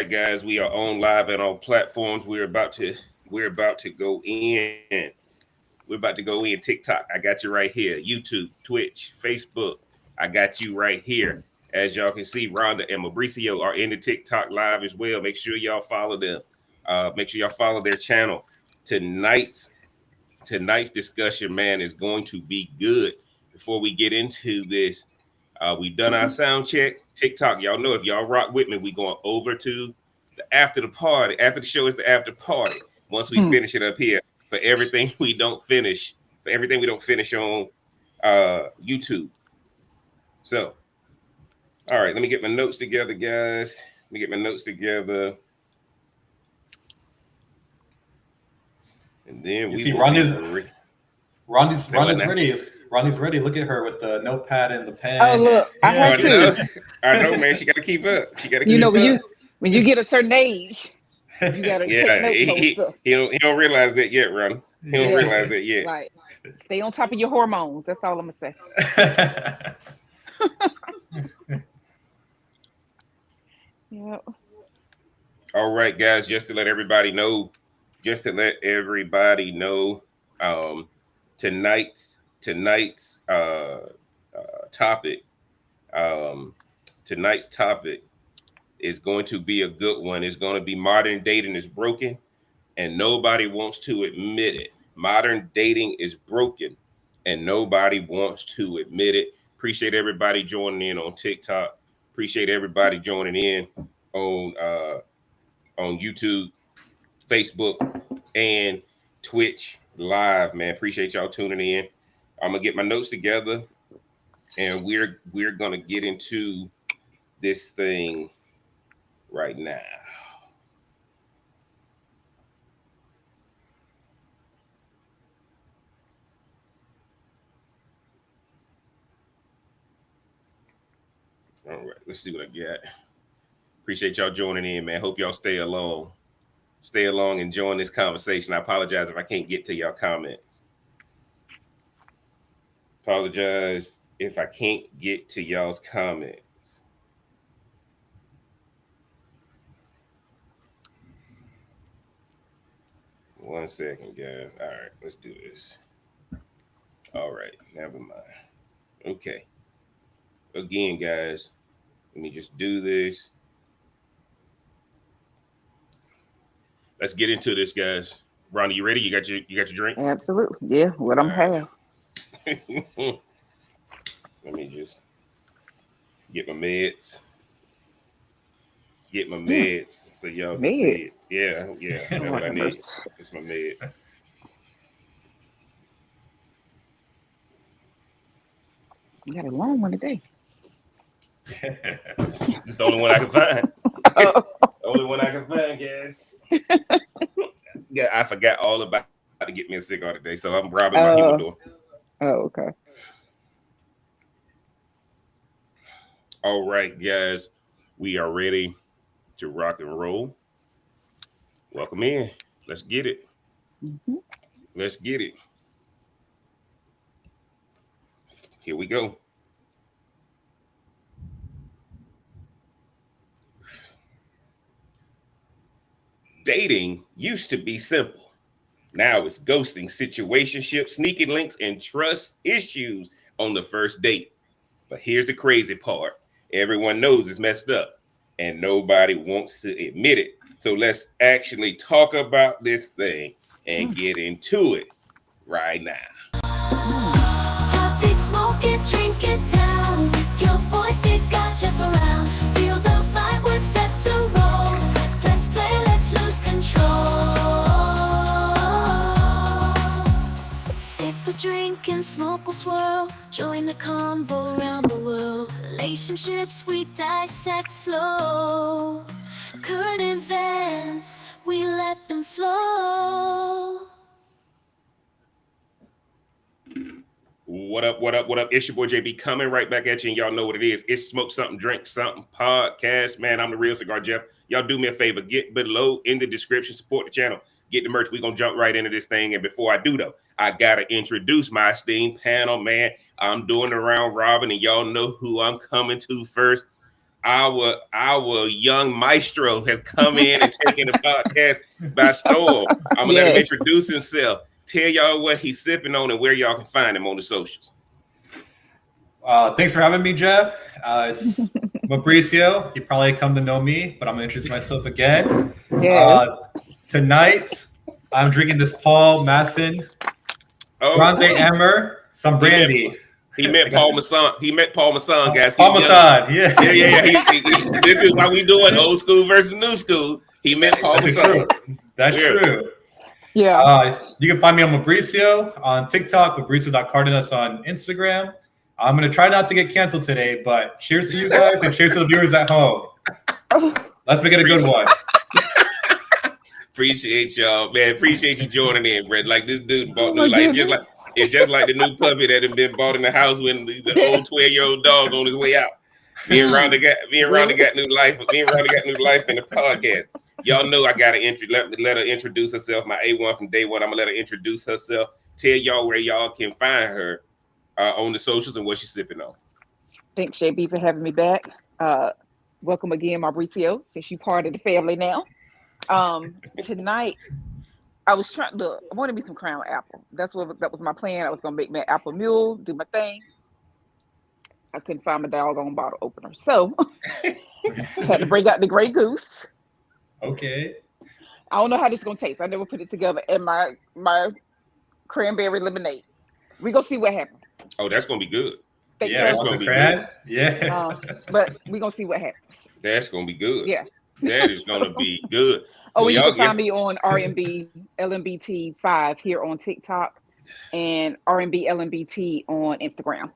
guys, we are on live and on platforms. We're about to go in. We're about to go in TikTok. I got you right here. YouTube, Twitch, Facebook. I got you right here. As y'all can see, Rhonda and Mauricio are in the TikTok live as well. Make sure y'all follow them. Make sure y'all follow their channel. Tonight's tonight's discussion, man, is going to be good. Before we get into this, we've done our sound check. TikTok, y'all know if y'all rock with me, we going over to the after the party. After the show is the after party. Once we finish it up here, for everything we don't finish, on YouTube. So, all right, let me get my notes together, guys. Let me get my notes together. And then you see Ronnie's ready. Ronnie's ready. Look at her with the notepad and the pen. Oh look, I have to. I know, man. She got to keep up. When you get a certain age, you got to take notes. He don't realize that yet, Ronnie. He don't realize that yet. Right. Stay on top of your hormones. That's all I'm gonna say. Yep. All right, guys. Just to let everybody know, tonight's topic. Tonight's topic is going to be a good one. It's going to be modern dating is broken, and nobody wants to admit it. Modern dating is broken, and nobody wants to admit it. Appreciate everybody joining in on TikTok. Appreciate everybody joining in on YouTube, Facebook, and Twitch live, man. Appreciate y'all tuning in. I'm gonna get my notes together, and we're gonna get into this thing right now. All right, let's see what I got. Appreciate y'all joining in, man. Hope y'all stay along and join this conversation. I apologize if I can't get to y'all comments. Apologize if I can't get to y'all's comments. One second, guys. All right, let's do this. All right, never mind. Okay. Again, guys, let me just do this. Let's get into this, guys. Ronnie, you ready? You got your drink? Absolutely. Yeah, what I'm having. Let me just get my meds. So y'all can see it. Yeah. That's what I need. It's my meds. You got a long one today. It's the only one I can find. Only one I can find, guys. Yeah, I forgot all about to get me a cigar today, so I'm robbing my humidor. Oh, okay. All right, guys, we are ready to rock and roll. Welcome in. Let's get it. Let's get it. Here we go. Dating used to be simple. Now it's ghosting, situationships, sneaking links, and trust issues on the first date. But here's the crazy part. Everyone knows it's messed up, and nobody wants to admit it. So let's actually talk about this thing and get into it right now. Heartbeat, smoke it, drink it down. With your voice, it got you around. Feel the vibe, we're set to roll. Let's play, let's lose control. Sip a drink and smoke will swirl. Join the convo around the world. Relationships we dissect slow. Current events, we let them flow. What up? It's your boy JB coming right back at you, and y'all know what it is. It's Smoke Something, Drink Something podcast. Man, I'm the real Cigar Jeff. Y'all do me a favor. Get below in the description. Support the channel. Get the merch. We're going to jump right into this thing. And before I do, though, I got to introduce my esteemed panel, man. I'm doing the round robin, and y'all know who I'm coming to first. our young maestro has come in and taken the podcast by storm. I'm gonna let him introduce himself. Tell y'all what he's sipping on and where y'all can find him on the socials. Thanks for having me, Jeff. It's Mauricio. You probably come to know me, but I'm gonna introduce myself again. Tonight, I'm drinking this Paul Masson Grande Emmer, some brandy. He met Paul Masson. He met Paul Masson, guys. Paul Masson, yeah. This is why we doing old school versus new school. He met Paul Masson. That's true. Yeah. You can find me on Mauricio on TikTok, Mauricio.Cardenas on Instagram. I'm going to try not to get canceled today, but cheers to you guys and cheers to the viewers at home. Let's make it a good one. Appreciate y'all, man. Appreciate you joining in, Brett. Like this dude bought new life. It's just like the new puppy that had been bought in the house when the old 12-year-old dog on his way out. Me and Rhonda got new life. Me and Rhonda got new life in the podcast. Y'all know I gotta let her introduce herself. My A1 from day one. I'm gonna let her introduce herself. Tell y'all where y'all can find her on the socials and what she's sipping on. Thanks, JB, for having me back. Welcome again, Mauricio, since you're part of the family now. Tonight, I was trying. Look, I wanted me some Crown Apple. That was my plan. I was gonna make my apple mule, do my thing. I couldn't find my doggone bottle opener, so had to bring out the Grey Goose. Okay. I don't know how this is gonna taste. I never put it together. And my cranberry lemonade. We gonna see what happens. Oh, that's gonna be good. That's gonna be good. Yeah. But we gonna see what happens. That's gonna be good. Yeah. That is gonna be good. Oh, you can find me on RMB LMBT 5 here on TikTok and RMB LMBT on Instagram.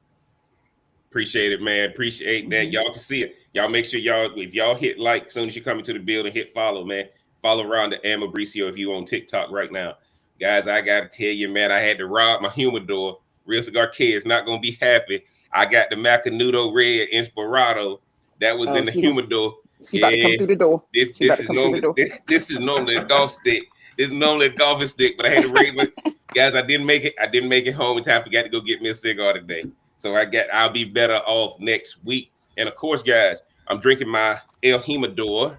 Appreciate it, man. Appreciate that. Y'all can see it. Y'all make sure if y'all hit like as soon as you come into the building, hit follow, man. Follow around the Mauricio if you on TikTok right now. Guys, I gotta tell you, man, I had to rob my humidor. Real Cigar Kid's not gonna be happy. I got the Macanudo Red Inspirado that was in the humidor. She about to come through the door. This is normally a golf stick. This is normally a golfing stick, but I had to raise it. Guys, I didn't make it home in time. Forgot to go get me a cigar today. So I'll be better off next week. And of course, guys, I'm drinking my El Jimador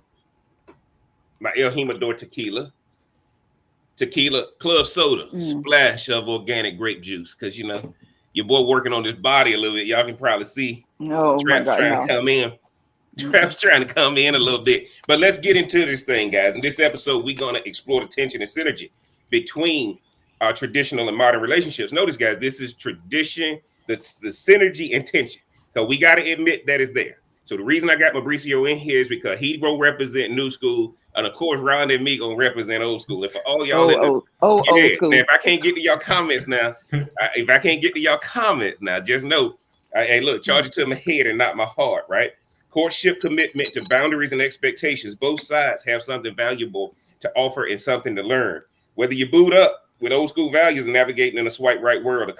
tequila club soda, splash of organic grape juice. Because your boy working on this body a little bit. Y'all can probably see Trap's trying to come in. Trap's trying to come in a little bit. But let's get into this thing, guys. In this episode, we're going to explore the tension and synergy between our traditional and modern relationships. Notice, guys, this is tradition, the synergy and tension. So we got to admit that it's there. So the reason I got Mauricio in here is because he will represent new school. And of course, Ron and me going to represent old school. And for all y'all old school. Now, if I can't get to y'all comments now, just know, hey, look, charge it to my head and not my heart, right? Courtship commitment to boundaries and expectations. Both sides have something valuable to offer and something to learn. Whether you boot up with old school values and navigating in a swipe right world,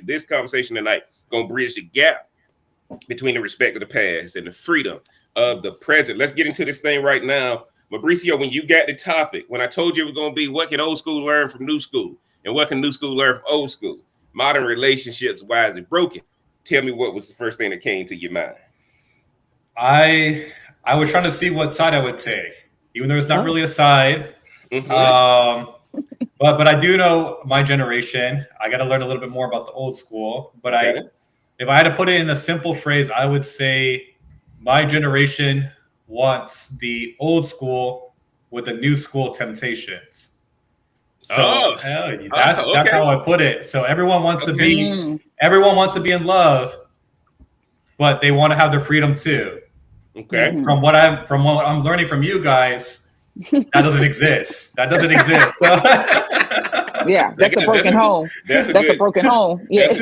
this conversation tonight going to bridge the gap between the respect of the past and the freedom of the present. Let's get into this thing right now. Mauricio, when you got the topic, when I told you it was going to be what can old school learn from new school and what can new school learn from old school, modern relationships, why is it broken? Tell me what was the first thing that came to your mind. I was trying to see what side I would take, even though it's not really a side. But I do know my generation. I got to learn a little bit more about the old school. But if I had to put it in a simple phrase, I would say my generation wants the old school with the new school temptations. So that's how I put it. So everyone wants to be in love, but they want to have their freedom too. Okay. From what I'm learning from you guys, that doesn't exist. Yeah, that's a broken home. That's a broken home. Yeah.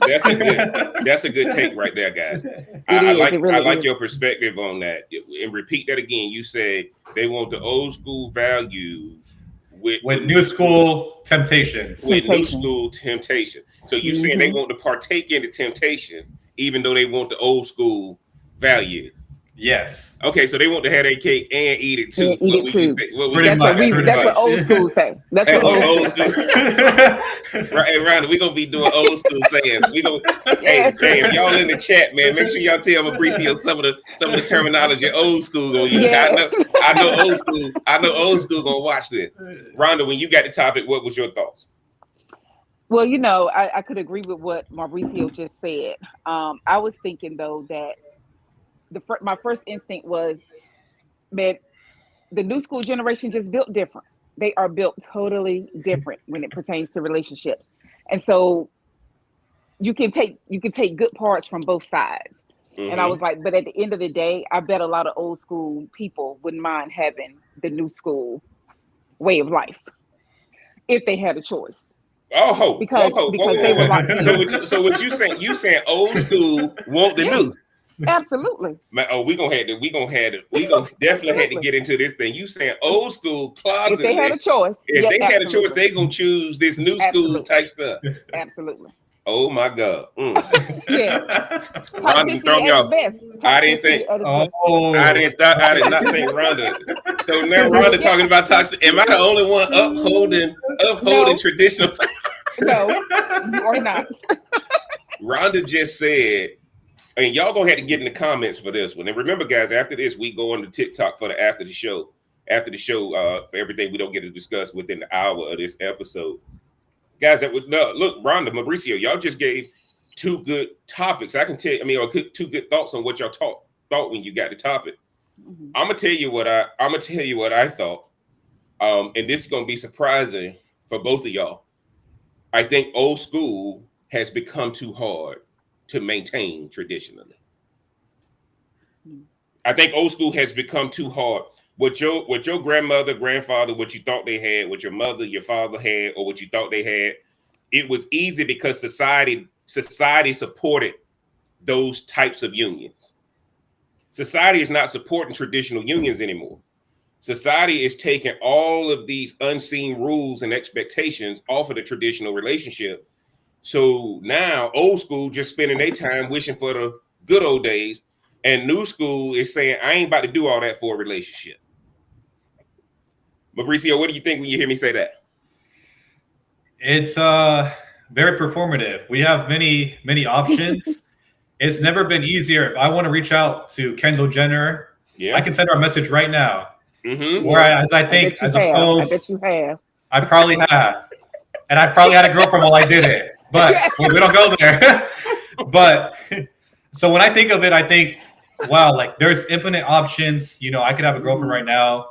That's a good take right there, guys. I like your perspective on that. And repeat that again. You said they want the old school values with new school temptations. With new school temptation. So you saying they want to partake in the temptation, even though they want the old school values. Yes. Okay, so they want to have their cake and eat it too. And eat it too. Pretty much. That's what old school say. That's what old school say. Right, hey, Rhonda, we're gonna be doing old school sayings. We gonna hey, y'all in the chat, man. Make sure y'all tell Mauricio some of the terminology old school gonna use. Yeah. I know old school gonna watch this. Rhonda, when you got the topic, what was your thoughts? Well, I could agree with what Mauricio just said. I was thinking though that my first instinct was, man, the new school generation just built different. They are built totally different when it pertains to relationships, and so you can take good parts from both sides. And I was like, but at the end of the day, I bet a lot of old school people wouldn't mind having the new school way of life if they had a choice. Because they were locked in. So what you saying? You saying old school want the new? Absolutely. We gonna definitely had to get into this thing. You saying old school closet? If they had a choice, had a choice, they gonna choose this new school type stuff. Absolutely. Oh my God. Yeah. Rhonda, throw me off. I did not think Rhonda. So now Rhonda talking about toxic. Am I the only one upholding traditional? No, you are not. Rhonda just said, and y'all gonna have to get in the comments for this one. And remember, guys, after this, we go on to TikTok for the after the show. For everything we don't get to discuss within the hour of this episode. Guys, look, Rhonda, Mauricio, y'all just gave two good topics. I can tell you, or two good thoughts on what y'all thought when you got the topic. Mm-hmm. I'm gonna tell you what I thought. And this is gonna be surprising for both of y'all. I think old school has become too hard to maintain traditionally. I think old school has become too hard. What your grandmother, grandfather, what you thought they had, what your mother, your father had, or what you thought they had, it was easy because society supported those types of unions. Society is not supporting traditional unions anymore. Society is taking all of these unseen rules and expectations off of the traditional relationship. So now old school just spending their time wishing for the good old days, and new school is saying, I ain't about to do all that for a relationship. Mauricio, what do you think when you hear me say that? It's very performative. We have many options. It's never been easier. If I want to reach out to Kendall Jenner, I can send her a message right now. Mm-hmm. Whereas I think, as opposed, I bet you have. I probably have, and I probably had a girlfriend while I did it. But we don't go there. But so when I think of it, I think, wow, like there's infinite options. I could have a girlfriend right now.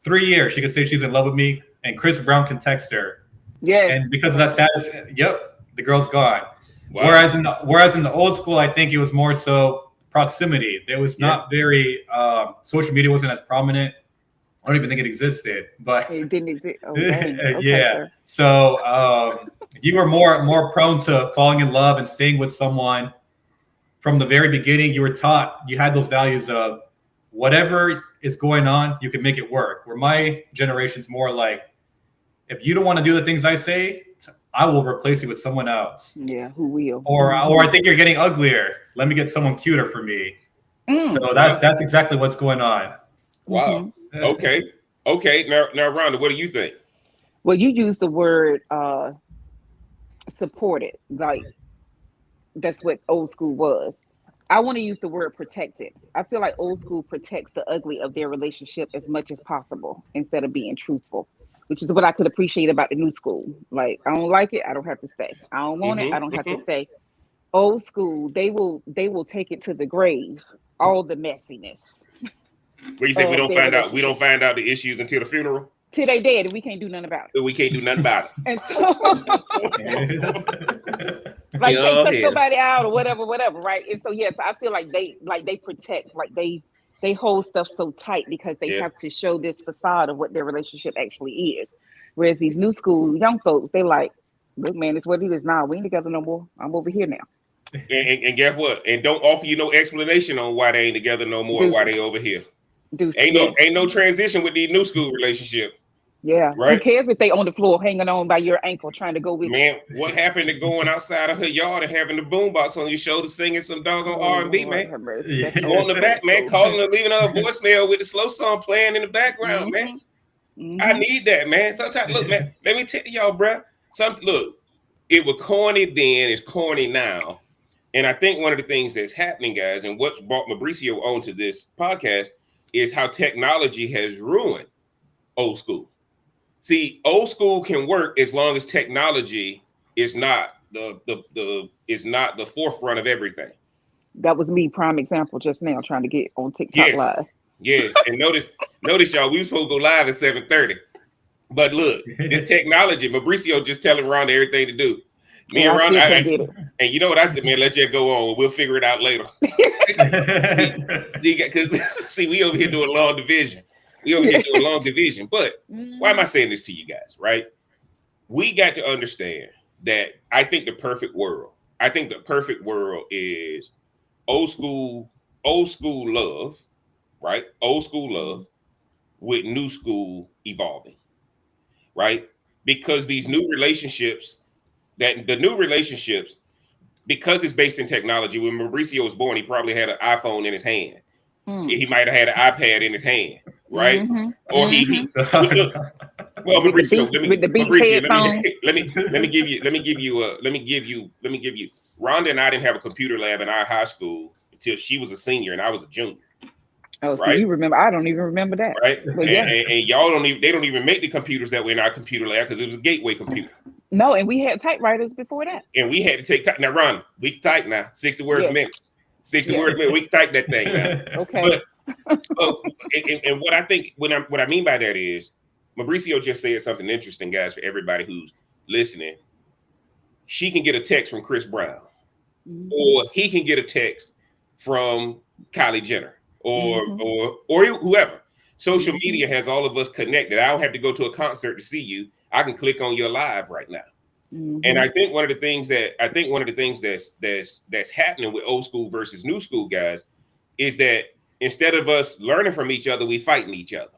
3 years, she could say she's in love with me, and Chris Brown can text her. Yes. And because of that status, the girl's gone. Wow. Whereas in the old school, I think it was more so proximity. There was not very social media wasn't as prominent. I don't even think it existed, but it didn't exist. Oh, okay, yeah. Sir. So you were more prone to falling in love and staying with someone from the very beginning. You were taught, you had those values of whatever is going on, you can make it work. Where my generation's more like, if you don't want to do the things I say, I will replace you with someone else. Yeah, who will? Or I think you're getting uglier. Let me get someone cuter for me. So that's exactly what's going on. Wow. Okay. Now, Rhonda, what do you think? Well, you use the word supported. Like, that's what old school was. I want to use the word protected. I feel like old school protects the ugly of their relationship as much as possible instead of being truthful, which is what I could appreciate about the new school. Like, I don't like it, I don't have to stay. I don't want it, I don't have to stay. Old school, they will take it to the grave, all the messiness. Where you say we don't find out the issues until the funeral? Till they dead, and we can't do nothing about it. We can't do nothing about it. And so, like they cut somebody out or whatever, right? And so yes, I feel like they protect, like they hold stuff so tight because they have to show this facade of what their relationship actually is. Whereas these new school young folks, they like, look, man, it's what it is now. We ain't together no more. I'm over here now. And guess what? And don't offer you no explanation on why they ain't together no more, why they over here. Ain't no transition with these new school relationship. Yeah. Who right? cares if they on the floor hanging on by your ankle trying to go with you? Man, what happened to going outside of her yard and having the boombox on your shoulder singing some doggone Oh, R&B, Lord man? have mercy. That's On the back, man, school. calling her, leaving her a voicemail with the slow song playing in the background, man. I need that, man. Sometimes, look, man, let me tell y'all, bro. Look, it was corny then, it's corny now. And I think one of the things that's happening, guys, and what brought Mauricio onto this podcast is how technology has ruined old school. See, old school can work as long as technology is not the forefront of everything. That was me, prime example, just now trying to get on TikTok Yes, Live. yes. And notice, y'all, we were supposed to go live at 7:30. But look, this technology, Mauricio just telling Rhonda everything to do. Me and Rhonda, and you know what I said, man, let you go on. We'll figure it out later. see, we over here doing long division. But why am I saying this to you guys, right? We got to understand that I think the perfect world is old school love, right? Old school love with new school evolving, right? Because these new relationships, because it's based in technology, when Mauricio was born, he probably had an iPhone in his hand. He might have had an iPad in his hand, right? Or he look, well, Mauricio, let me give you. Rhonda and I didn't have a computer lab in our high school until she was a senior and I was a junior. Oh, so you remember? I don't even remember that. Right? And y'all they don't even make the computers that were in our computer lab because it was a gateway computer. No, and we had typewriters before that. And we had to take type. Now, Ron, we can type now. 60 words a minute. 60 words a minute. We can type that thing now. Okay. And what I mean by that is, Mauricio just said something interesting, guys, for everybody who's listening. She can get a text from Chris Brown, or he can get a text from Kylie Jenner, or whoever. Social media has all of us connected. I don't have to go to a concert to see you. I can click on your live right now. And I think one of the things that's happening with old school versus new school, guys, is that instead of us learning from each other, we fighting each other.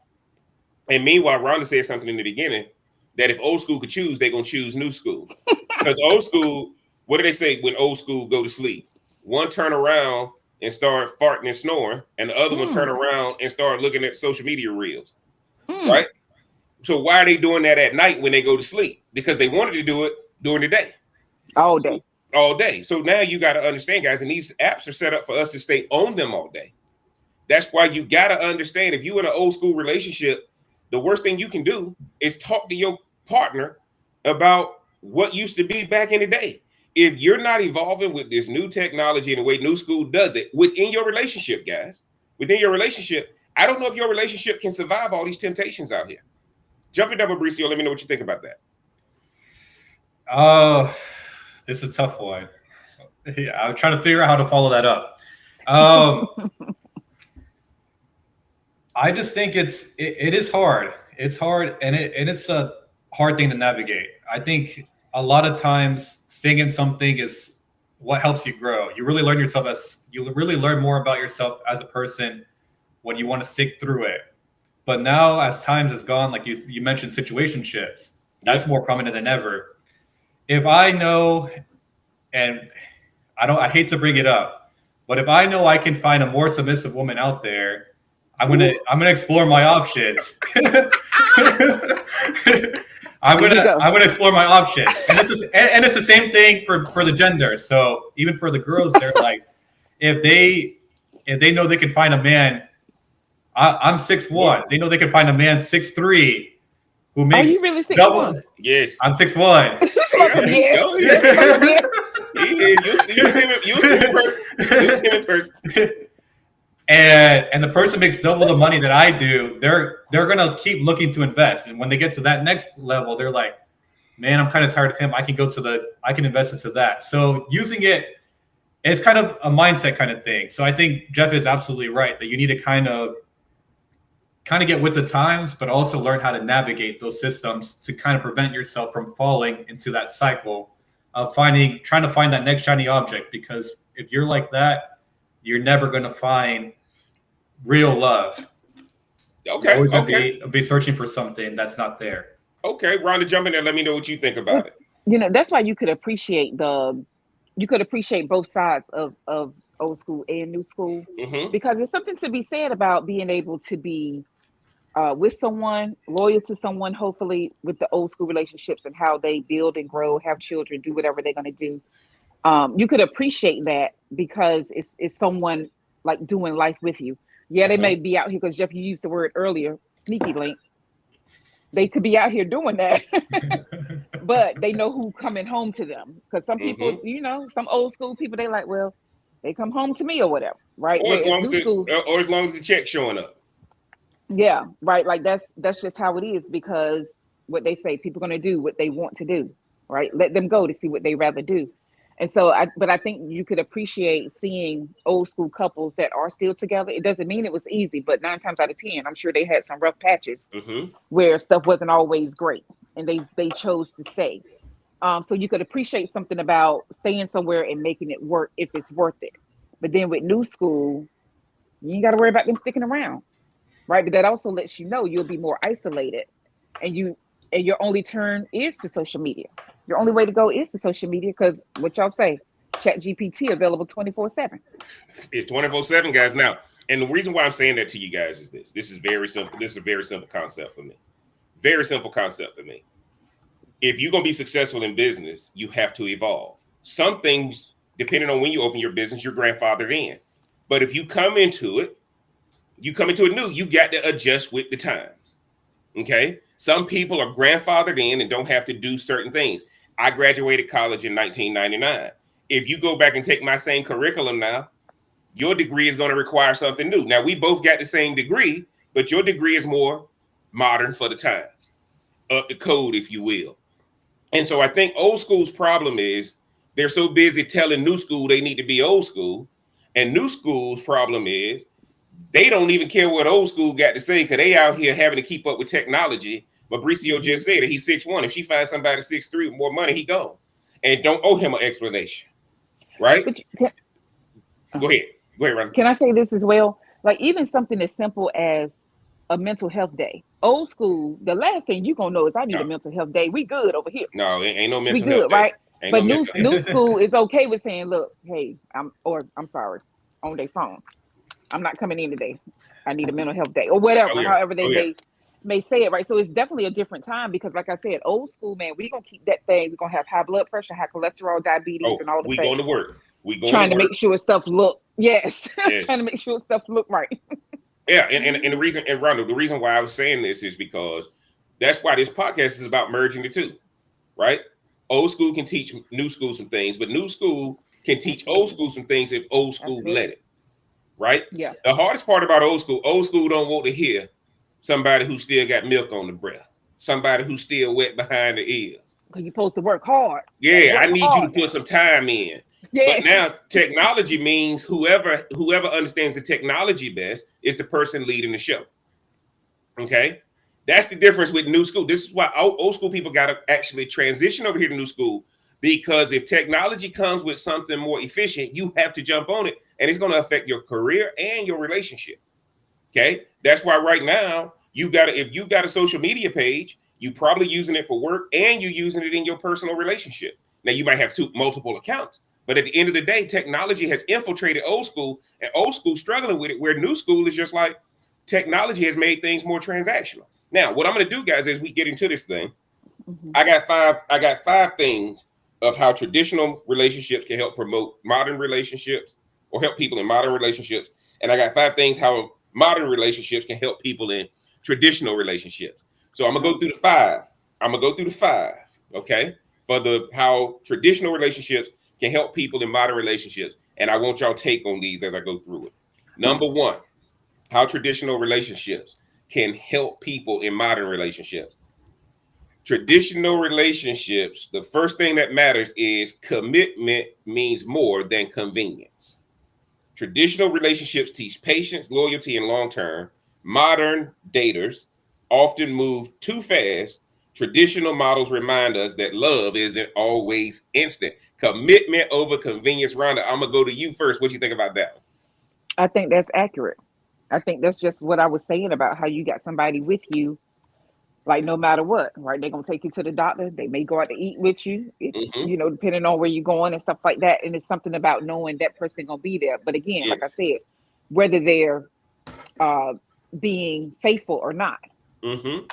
And meanwhile, Rhonda said something in the beginning that if old school could choose, they're gonna choose new school. Because old school, what do they say when old school go to sleep? One turn around and start farting and snoring, and the other one turn around and start looking at social media reels. Right? So why are they doing that at night when they go to sleep? Because they wanted to do it during the day. All day. So now you got to understand, guys, and these apps are set up for us to stay on them all day. That's why you got to understand, if you're in an old school relationship, the worst thing you can do is talk to your partner about what used to be back in the day. If you're not evolving with this new technology and the way new school does it within your relationship, guys, I don't know if your relationship can survive all these temptations out here. Jump in, Mauricio. Let me know what you think about that. Oh, this is a tough one. Yeah, I'm trying to figure out how to follow that up. I just think it is hard. It's hard, and it's a hard thing to navigate. I think a lot of times staying in something is what helps you grow. You really learn more about yourself as a person when you want to stick through it. But now, as times has gone, like you mentioned, situationships, that's more prominent than ever. If I know, and I hate to bring it up, but if I know I can find a more submissive woman out there, I'm gonna explore my options. I'm gonna explore my options, and it's the same thing for the gender. So even for the girls, they're like, if they know they can find a man. I'm 6'1". They know they can find a man 6'3" who makes you really 6'1"? double. Yes, I'm 6'1". You see him in person. And the person makes double the money that I do. They're gonna keep looking to invest, and when they get to that next level, they're like, "Man, I'm kind of tired of him. I can invest into that." So using it's kind of a mindset kind of thing. So I think Jeff is absolutely right that you need to kind of get with the times, but also learn how to navigate those systems to kind of prevent yourself from falling into that cycle of trying to find that next shiny object. Because if you're like that, you're never going to find real love. You're always gonna Okay. be searching for something that's not there. Okay. Rhonda, jump in there. Let me know what you think about it. That's why you could appreciate both sides of old school and new school, Mm-hmm. because there's something to be said about being able to be with someone, loyal to someone, hopefully with the old school relationships and how they build and grow, have children, do whatever they're going to do. You could appreciate that because it's someone like doing life with you. Yeah, they Uh-huh. may be out here, because Jeff, you used the word earlier, sneaky link. They could be out here doing that, but they know who coming home to them. Because some people, Mm-hmm. some old school people, they like, well, they come home to me or whatever, right? Or as Whereas long as new school, the check's showing up. yeah, right. Like that's just how it is, because what they say, people gonna do what they want to do, right? Let them go to see what they rather do. And so I think you could appreciate seeing old school couples that are still together. It doesn't mean it was easy, but 9 times out of 10, I'm sure they had some rough patches Mm-hmm. where stuff wasn't always great, and they chose to stay. So you could appreciate something about staying somewhere and making it work if it's worth it. But then with new school, you ain't got to worry about them sticking around, right? But that also lets you know you'll be more isolated, and your only turn is to social media. Your only way to go is to social media, because what y'all say, Chat GPT available 24/7. It's 24/7, guys. Now, and the reason why I'm saying that to you guys is this. This is very simple. This is a very simple concept for me. Very simple concept for me. If you're gonna be successful in business, you have to evolve. Some things, depending on when you open your business, you're grandfathered in. But if you come into it new, you got to adjust with the times. Okay. Some people are grandfathered in and don't have to do certain things. I graduated college in 1999. If you go back and take my same curriculum now, your degree is going to require something new. Now, we both got the same degree, but your degree is more modern for the times, up to code, if you will. And so I think old school's problem is they're so busy telling new school they need to be old school. And new school's problem is they don't even care what old school got to say, because they out here having to keep up with technology. Mauricio just said that he's 6'1". If she finds somebody 6'3" with more money, he gone. And don't owe him an explanation. Right? But Go ahead. Go ahead, Ron. can I say this as well? Like, even something as simple as a mental health day. Old school, the last thing you gonna know is I need a mental health day. We good over here. No, ain't no We mental health good, day. right? Ain't But no new school is okay with saying, look, hey, I'm sorry, on their phone. I'm not coming in today. I need a mental health day, or Oh whatever, yeah. however they Oh yeah. may say it, right? So it's definitely a different time, because like I said, old school, man, we're gonna keep that thing. We're gonna have high blood pressure, high cholesterol, diabetes, Oh, and all the we going to things. work. We going Trying to to work. make sure stuff look, yes. Yes. Trying to make sure stuff look right. Yeah, and the reason, and Ronald, the reason why I was saying this is because that's why this podcast is about merging the two, right? Old school can teach new school some things, but new school can teach old school some things if old school let it, right? Yeah. The hardest part about old school don't want to hear somebody who still got milk on the breath, somebody who's still wet behind the ears. Because you're supposed to work hard. Yeah, I Work need you to hard put now. some time in. Yeah. But now technology means whoever understands the technology best is the person leading the show. Okay, that's the difference with new school. This is why old school people got to actually transition over here to new school, because if technology comes with something more efficient, you have to jump on it, and it's going to affect your career and your relationship. Okay, that's why right now if you got a social media page, you probably using it for work and you're using it in your personal relationship. Now you might have multiple accounts, but at the end of the day, technology has infiltrated old school, and old school struggling with it, where new school is just like technology has made things more transactional. Now, what I'm going to do, guys, as we get into this thing, I got five things of how traditional relationships can help promote modern relationships, or help people in modern relationships, and I got 5 things how modern relationships can help people in traditional relationships. So I'm gonna go through the five. Okay, for the how traditional relationships can help people in modern relationships, and I want y'all take on these as I go through it. Number 1, how traditional relationships can help people in modern relationships. Traditional relationships, the first thing that matters is commitment means more than convenience. Traditional relationships teach patience, loyalty, and long term. Modern daters often move too fast. Traditional models remind us that love isn't always instant. Commitment over convenience. Rhonda, I'm going to go to you first. What do you think about that? I think that's accurate. I think that's just what I was saying about how you got somebody with you, like no matter what, right? They're gonna take you to the doctor. They may go out to eat with you, if Mm-hmm. depending on where you're going and stuff like that. And it's something about knowing that person gonna be there. But again, like I Yes. said, whether they're uh being faithful or not, Mm-hmm.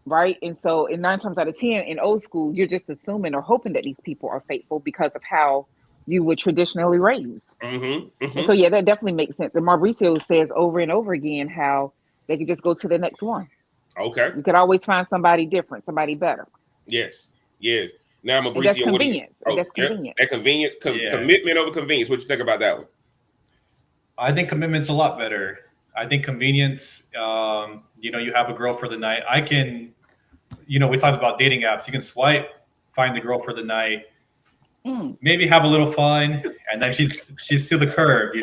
right? And so, in 9 times out of 10, in old school, you're just assuming or hoping that these people are faithful because of how you were traditionally raised. Mm-hmm. And so, Mm-hmm. yeah, that definitely makes sense. And Mauricio says over and over again how they could just go to the next one. Okay. You could always find somebody different, somebody better. Yes. Yes. Now, And that's Mauricio, what do you? convenience. And Oh, that's yeah. convenience. That convenience, Yeah. commitment over convenience. What you think about that one? I think commitment's a lot better. I think convenience, you have a girl for the night. I can, we talked about dating apps. You can swipe, find the girl for the night, maybe have a little fun, and then she's to the curb,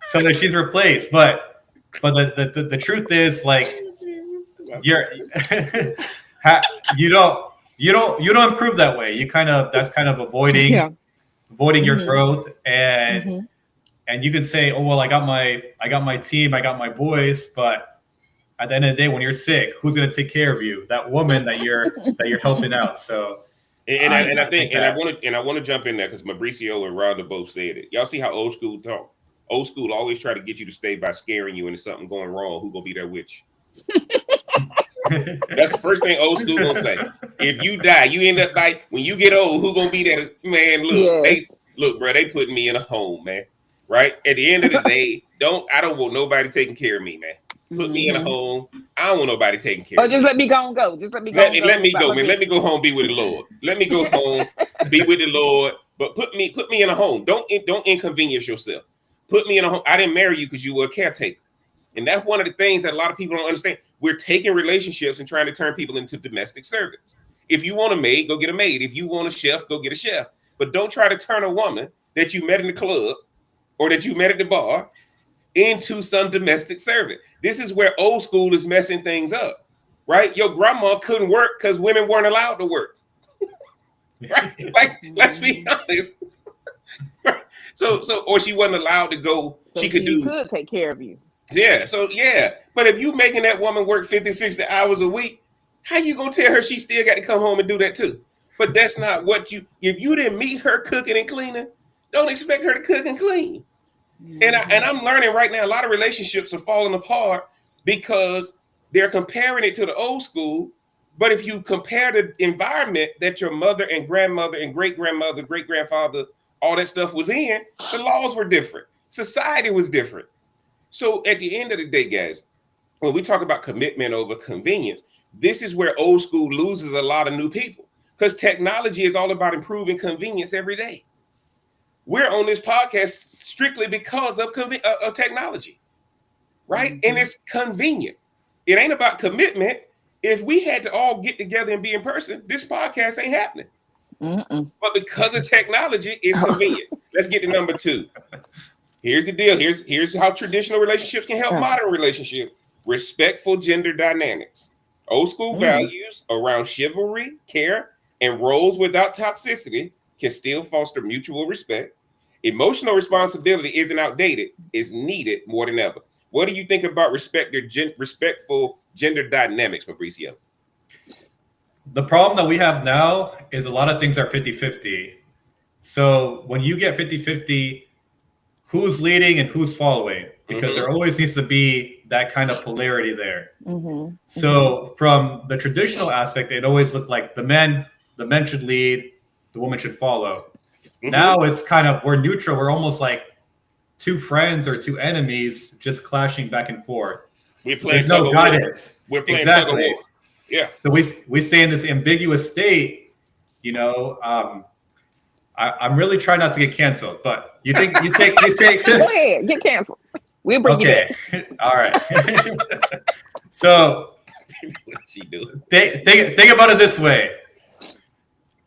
so that she's replaced. But the truth is, like, you're you don't improve that way. That's kind of avoiding Yeah. your Mhm. growth, and Mhm. you can say, oh well, I got my team, I got my boys, but at the end of the day, when you're sick, who's going to take care of you? That woman that you're helping out. So I think that. I want to jump in there because Mauricio and Rhonda both said it. Y'all see how old school talk? Old school always try to get you to stay by scaring you, and if something going wrong, who gonna be there with you? That's the first thing old school gonna say. If you die, you end up by when you get old, who gonna be there? Man, Yes. bro, they put me in a home, man. Right? At the end of the day, I don't want nobody taking care of me, man. Put me in a home. I don't want nobody taking care Oh, of me. just let me go and go. Just let me go. Let me go, man. Let me go home, be with the Lord. Let me go home, be with the Lord. But put me in a home. Don't inconvenience yourself. Put me in a home. I didn't marry you because you were a caretaker. And that's one of the things that a lot of people don't understand. We're taking relationships and trying to turn people into domestic servants. If you want a maid, go get a maid. If you want a chef, go get a chef. But don't try to turn a woman that you met in the club or that you met at the bar into some domestic servant. This is where old school is messing things up, right? Your grandma couldn't work because women weren't allowed to work. Right? Like, let's be honest. So, or she wasn't allowed to go. So she could take care of you. Yeah. So, yeah. But if you making that woman work 50, 60 hours a week, how you going to tell her she still got to come home and do that too? But that's not what if you didn't meet her cooking and cleaning, don't expect her to cook and clean. And I'm learning right now, a lot of relationships are falling apart because they're comparing it to the old school. But if you compare the environment that your mother and grandmother and great-grandmother, great-grandfather, all that stuff was in, the laws were different. Society was different. So at the end of the day, guys, when we talk about commitment over convenience, this is where old school loses a lot of new people because technology is all about improving convenience every day. We're on this podcast strictly because of technology, right? Mm-hmm. And it's convenient. It ain't about commitment. If we had to all get together and be in person, this podcast ain't happening. Mm-mm. But because of technology, it's convenient. Let's get to number 2. Here's the deal. Here's how traditional relationships can help modern relationships. Respectful gender dynamics. Old school values around chivalry, care, and roles without toxicity can still foster mutual respect. Emotional responsibility isn't outdated, it's needed more than ever. What do you think about respectful gender dynamics, Mauricio? The problem that we have now is a lot of things are 50-50. So when you get 50-50, who's leading and who's following? Because there always needs to be that kind of polarity there. Mm-hmm. So from the traditional aspect, it always looked like the men should lead, the woman should follow. Mm-hmm. Now it's kind of, we're neutral. We're almost like two friends or two enemies just clashing back and forth. There's no guidance. We're playing tug of war. Yeah. So we stay in this ambiguous state, I'm really trying not to get canceled, but you take Go ahead, get canceled. We'll bring you back. All right. So what she do? Think about it this way.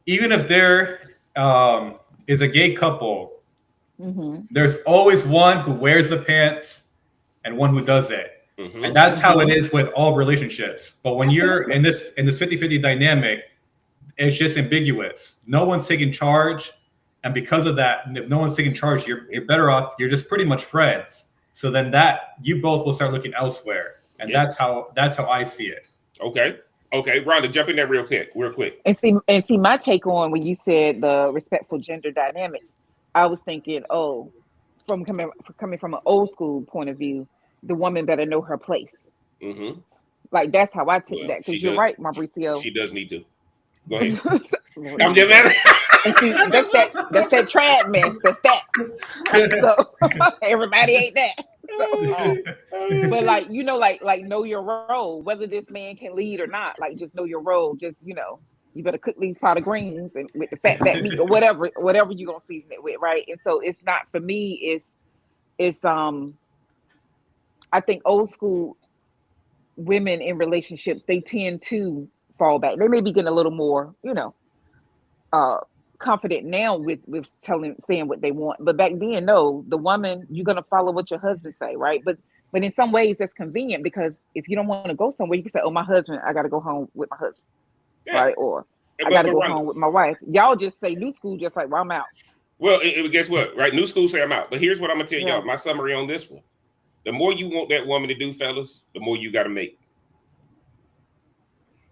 Even if there is a gay couple, there's always one who wears the pants and one who doesn't. Mm-hmm. And that's how it is with all relationships. But when you're in this 50-50 dynamic, it's just ambiguous. No one's taking charge. And because of that, if no one's taking charge, you're better off. You're just pretty much friends. So then that you both will start looking elsewhere, and that's how I see it. Okay, Rhonda, jump in there real quick. And see my take on when you said the respectful gender dynamics. I was thinking, oh, coming from an old school point of view, the woman better know her place. Mm-hmm. Like that's how I took Well, that. Because you're right, Mauricio. She does need to. Go ahead. Lord, I'm just mad. and see, that's that trad mess. That's that. So everybody ain't that. So, but like like know your role, whether this man can lead or not. Like just know your role. Just you better cook these pot of greens and with the fat back meat or whatever you're gonna season it with, right? And so it's not for me. It's I think old school women in relationships, they tend to fall back. They may be getting a little more, confident now with saying what they want. But back then, no, the woman, you're gonna follow what your husband say, right? But in some ways that's convenient because if you don't want to go somewhere, you can say, oh, my husband, I gotta go home with my husband. Yeah. Right? Or I gotta go home with my wife. Y'all just say new school, just like, well, I'm out. Well, guess what? Right? New school say I'm out. But here's what I'm gonna tell y'all. My summary on this one. The more you want that woman to do, fellas, the more you gotta make.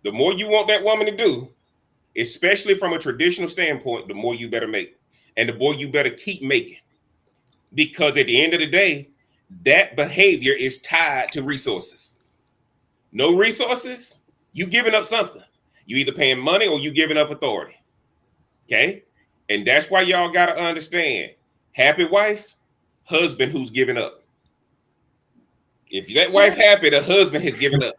The more you want that woman to do, especially from a traditional standpoint, the more you better make. And the more you better keep making. Because at the end of the day, that behavior is tied to resources. No resources, you giving up something. You either paying money or you giving up authority. Okay? And that's why y'all got to understand, happy wife, husband who's giving up. If that wife happy, the husband has given up.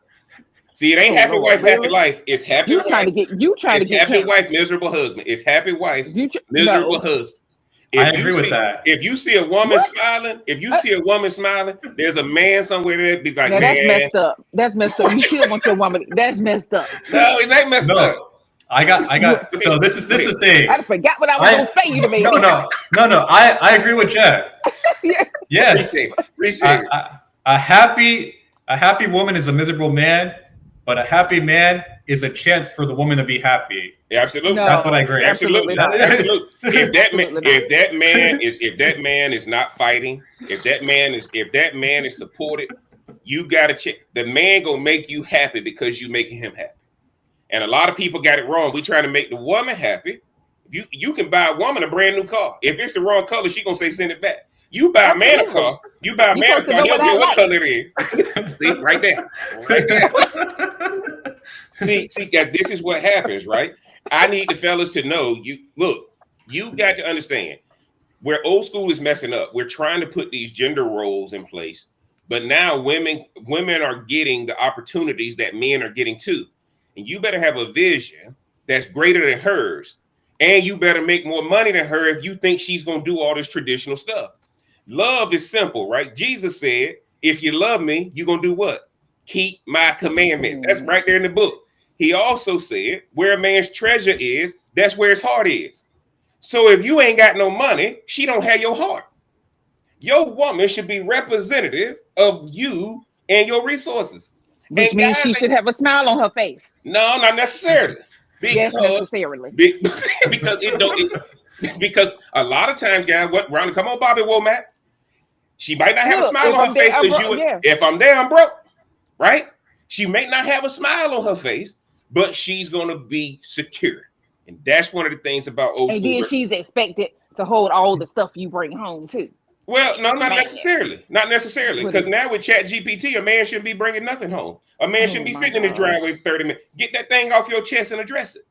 See, it ain't happy wife, happy life. It's happy wife. You trying to get happy wife, miserable husband. It's happy wife, miserable husband. I agree with that. If you see a woman smiling, there's a man somewhere that be like, now, man, that's messed up. That's messed up. You still want your woman. That's messed up. No, it ain't messed up. I got. So this is the thing. I forgot what I was gonna say. You to me. No. I agree with Jen. Yes. Appreciate it. A happy woman is a miserable man, but a happy man is a chance for the woman to be happy. Yeah, absolutely. No, that's what I agree. Absolutely. Absolutely. If that man is not fighting, if that man is supported, you gotta check. The man gonna make you happy because you making him happy. And a lot of people got it wrong. We trying to make the woman happy. You can buy a woman a brand new car. If it's the wrong color, she gonna say send it back. You buy a man a car. He'll care what color it is. See, right there. See, guys, this is what happens, right? I need the fellas to know, you got to understand where old school is messing up. We're trying to put these gender roles in place, but now women are getting the opportunities that men are getting too. And you better have a vision that's greater than hers. And you better make more money than her if you think she's going to do all this traditional stuff. Love is simple, right? Jesus said, if you love me, you're going to do what? Keep my commandments. That's right there in the book. He also said, where a man's treasure is, that's where his heart is. So if you ain't got no money, she don't have your heart. Your woman should be representative of you and your resources. Which means she should have a smile on her face. No, not necessarily. Yes, necessarily. Because a lot of times, guys, come on, Bobby Womack. She might not have a smile on her face because if I'm there, I'm broke, right? She may not have a smile on her face, but she's going to be secure. And that's one of the things about old school. And then she's expected to hold all the stuff you bring home, too. Well, no, not necessarily. Not necessarily. Because now with ChatGPT, a man shouldn't be bringing nothing home. A man shouldn't be sitting in his driveway for 30 minutes. Get that thing off your chest and address it.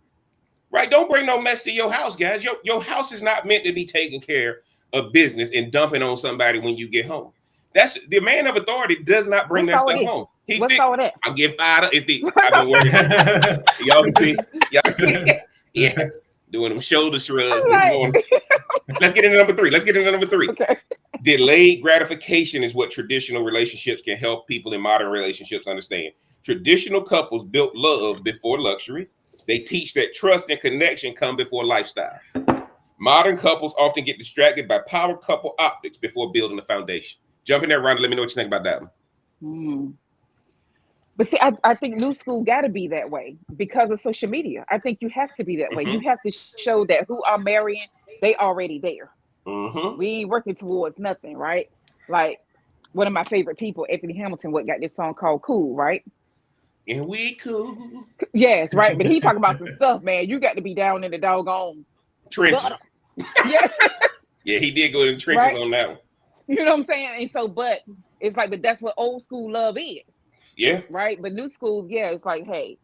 Right? Don't bring no mess to your house, guys. Your house is not meant to be taking care of business and dumping on somebody when you get home. That's the man of authority does not bring that stuff home. What's all that? I'm getting fired up. I've been working. Y'all can see. Yeah. Doing them shoulder shrugs. Let's get into number three. Okay. Delayed gratification is what traditional relationships can help people in modern relationships understand. Traditional couples built love before luxury. They teach that trust and connection come before lifestyle. Modern couples often get distracted by power couple optics before building a foundation. Jump in there, Rhonda. Let me know what you think about that one. But see, I think new school got to be that way because of social media. I think you have to be that way. You have to show that who are marrying, they already there. We ain't working towards nothing, right? Like one of my favorite people, Anthony Hamilton, what got this song called "Cool," right? And we cool Yes, right. But he talk about some stuff, man. You got to be down in the doggone gutter. trenches. Yeah, Yeah, he did go in the trenches right. on that one. You know what I'm saying? And so, but it's like, but that's what old school love is, Yeah, right? But new school, yeah, it's like, hey,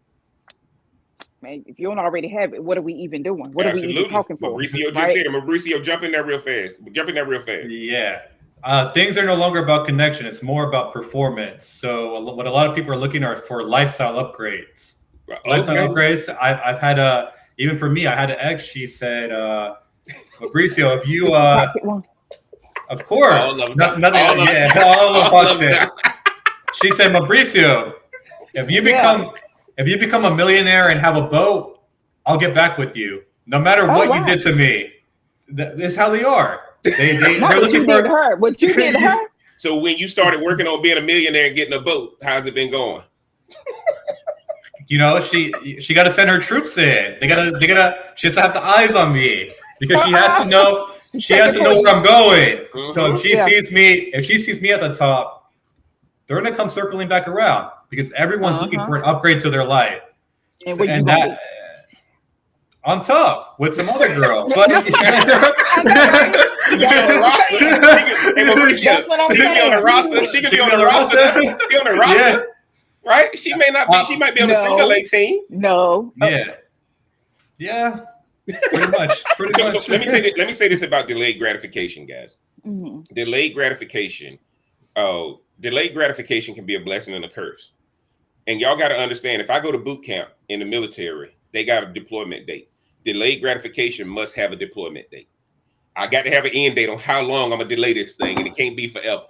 man, if you don't already have it, what are we even doing? What are we even absolutely. talking for? Mauricio just Right? said it. Mauricio, jump in there real fast. Jump in there real fast. Yeah. Things are no longer about connection. It's more about performance. So what a lot of people are looking for lifestyle upgrades. Lifestyle upgrades. I've had even for me, I had an ex. She said, Mauricio, if you of course, All of them. nothing. All of Yeah, them. all of All of them. them. She said, Mauricio, if you become a millionaire and have a boat, I'll get back with you. No matter what you did to me. This is how they are. They're looking for her. What you did to her. So when you started working on being a millionaire and getting a boat, how's it been going? You know, she got to send her troops in. They gotta. She has to have the eyes on me because she has to know. She has to know where I'm going. Mm-hmm. So if she sees me at the top, they're gonna come circling back around because everyone's looking for an upgrade to their life. And that on top with some other girl, but she be on the roster. She could be on the roster. Yeah. Right? She may not be. She might be on the single A team. No. Yeah. Yeah. Pretty much. So let me say this about delayed gratification, guys. Mm-hmm. Delayed gratification can be a blessing and a curse. And y'all got to understand, if I go to boot camp in the military, they got a deployment date. Delayed gratification must have a deployment date. I got to have an end date on how long I'm gonna delay this thing, and it can't be forever.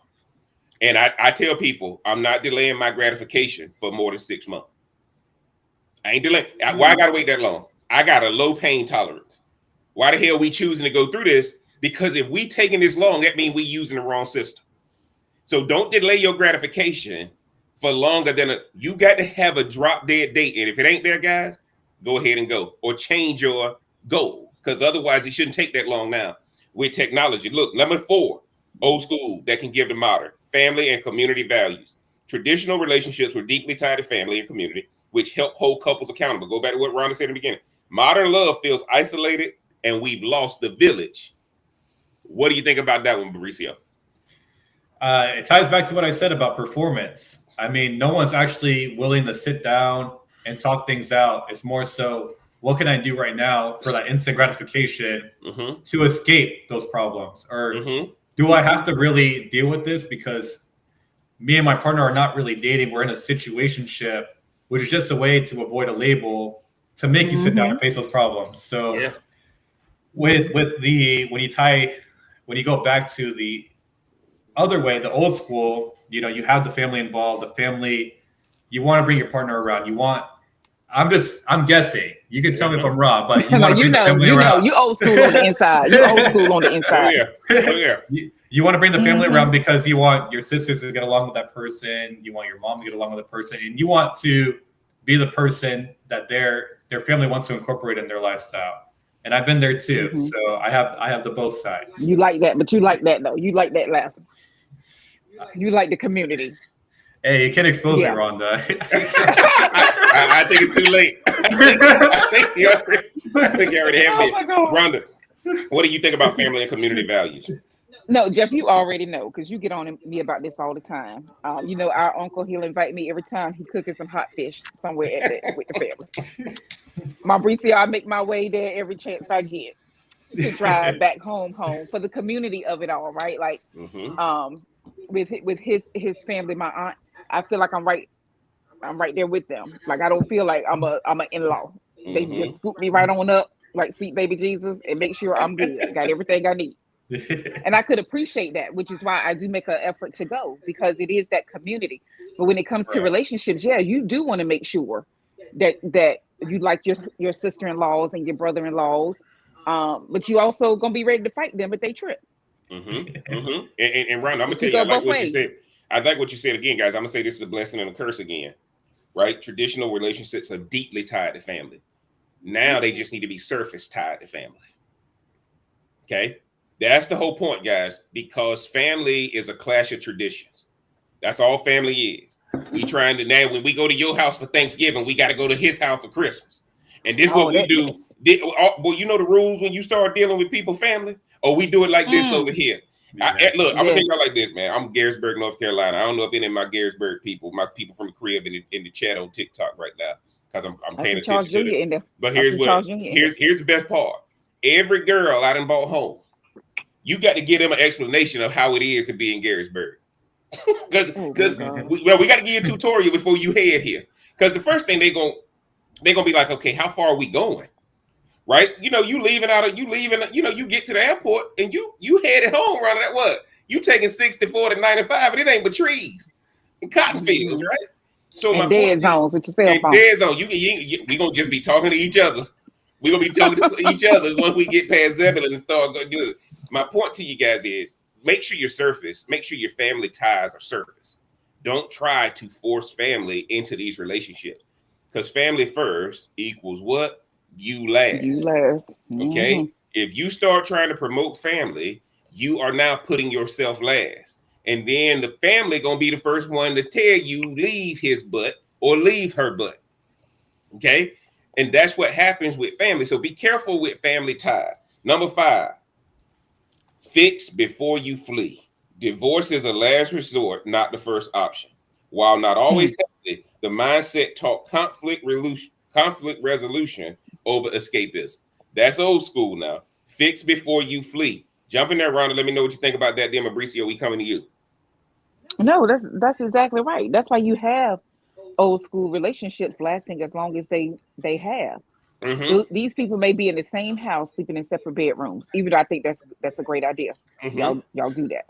And I tell people, I'm not delaying my gratification for more than 6 months. I ain't delaying. Why I gotta wait that long? I got a low pain tolerance. Why the hell we choosing to go through this? Because if we taking this long, that means we using the wrong system. So don't delay your gratification for longer than you got to have a drop dead date. And if it ain't there, guys, go ahead and go or change your goal, because otherwise it shouldn't take that long now with technology. Look, number 4, old school that can give the modern: family and community values. Traditional relationships were deeply tied to family and community, which help hold couples accountable. Go back to what Rhonda said in the beginning. Modern love feels isolated and we've lost the village. What do you think about that one, Mauricio? It ties back to what I said about performance. I mean, no one's actually willing to sit down and talk things out. It's more so, what can I do right now for that instant gratification to escape those problems? Or do I have to really deal with this because me and my partner are not really dating? We're in a situationship, which is just a way to avoid a label to make you sit down and face those problems. So when you go back to the other way, the old school, you have the family involved, the family, you want to bring your partner around. I'm guessing. You can tell me if I'm wrong, but you want to bring the family around. You old school on the inside. You old school on the inside. Oh, yeah. You want to bring the family around because you want your sisters to get along with that person. You want your mom to get along with the person, and you want to be the person that their family wants to incorporate in their lifestyle. And I've been there too. So I have the both sides. You like that, but you like that though. You like that last one. You like the community. Hey, you can't expose me, Rhonda. I think it's too late. I think you already have me. Rhonda, what do you think about family and community values? No, Jeff, you already know because you get on me about this all the time. Our uncle, he'll invite me every time he cooking some hot fish somewhere with the family. Mauricio, I make my way there every chance I get to drive back home for the community of it all, right? Like, with his family, my aunt, I feel like I'm right there with them. Like I don't feel like I'm an in-law. They just scoop me right on up like sweet baby Jesus and make sure I'm good. Got everything I need. And I could appreciate that, which is why I do make an effort to go, because it is that community. But when it comes to relationships, you do want to make sure that you like your sister-in-laws and your brother-in-laws, but you also gonna be ready to fight them if they trip. And Rhonda, I'm gonna tell you, I like what you said. I like what you said again, guys. I'm gonna say this is a blessing and a curse again, right? Traditional relationships are deeply tied to family. Now they just need to be surface tied to family. Okay, that's the whole point, guys. Because family is a clash of traditions. That's all family is. We trying to now when we go to your house for Thanksgiving, we got to go to his house for Christmas. And this is what we do. Yes. Well, you know the rules when you start dealing with people, family. Or we do it like this over here. Yeah. Look, I'm gonna tell y'all like this, man. I'm Garrisburg, North Carolina. I don't know if any of my Garrisburg people, my people from the crib in the chat on TikTok right now, because I'm paying attention to it. But here's the best part. Every girl I done bought home, you got to give them an explanation of how it is to be in Garrisburg. Because we got to give you a tutorial before you head here. Because the first thing they're gonna be like, okay, how far are we going? Right? You know, you get to the airport and you headed home around that what? You taking 64 to 95, and it ain't but trees and cotton fields, right? So and dead zones with your cell phone. Dead zone. We gonna just be talking to each other. We gonna be talking to each other once we get past Zebulon and start going good. My point to you guys is make sure your family ties are surface. Don't try to force family into these relationships, because family first equals what? You last. Okay. If you start trying to promote family, you are now putting yourself last. And then the family gonna be the first one to tell you leave his butt or leave her butt. Okay. And that's what happens with family. So be careful with family ties. Number 5, fix before you flee. Divorce is a last resort, not the first option. While not always healthy, the mindset taught conflict resolution over escapism. That's old school now. Fix before you flee. Jump in there, Rhonda. Let me know what you think about that. Then, Mauricio, we coming to you. No, that's exactly right. That's why you have old school relationships lasting as long as they have. These people may be in the same house, sleeping in separate bedrooms. Even though I think that's a great idea. Y'all do that.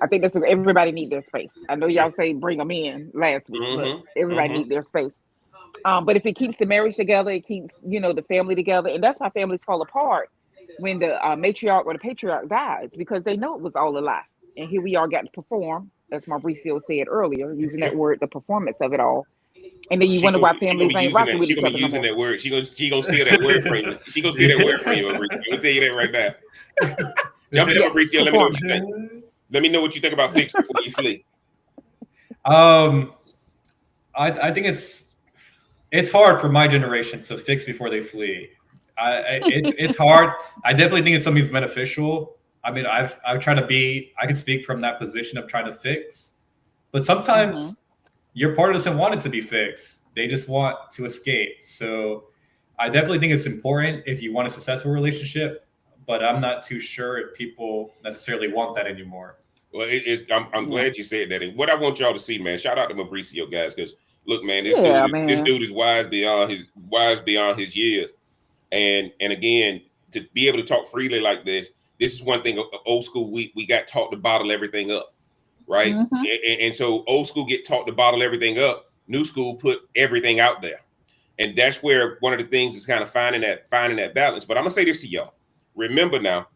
I think everybody need their space. I know y'all say bring them in last week, but everybody need their space. But if it keeps the marriage together, it keeps the family together, and that's why families fall apart when the matriarch or the patriarch dies, because they know it was all a lie. And here we all got to perform, as Mauricio said earlier, using that word, the performance of it all. And then you wonder why families ain't rocking with each other. Using that word. She gonna steal that word from you. She gonna steal that word from you, Mauricio. I'm gonna tell you that right now. Jump in, Mauricio. Let me know what you think. Let me know what you think about fix before you flee. I think it's hard for my generation to fix before they flee. It's hard. I definitely think it's something that's beneficial. I mean, I've tried to be. I can speak from that position of trying to fix, but sometimes your partner doesn't want it to be fixed. They just want to escape. So I definitely think it's important if you want a successful relationship, but I'm not too sure if people necessarily want that anymore. Well, I'm glad you said that. And what I want y'all to see, man, shout out to Mauricio, guys, because look, man, this dude is wise beyond his years. And again, to be able to talk freely like this is one thing. Old school, we got taught to bottle everything up, right? And so old school get taught to bottle everything up. New school put everything out there, and that's where one of the things is kind of finding that balance. But I'm gonna say this to y'all: remember now,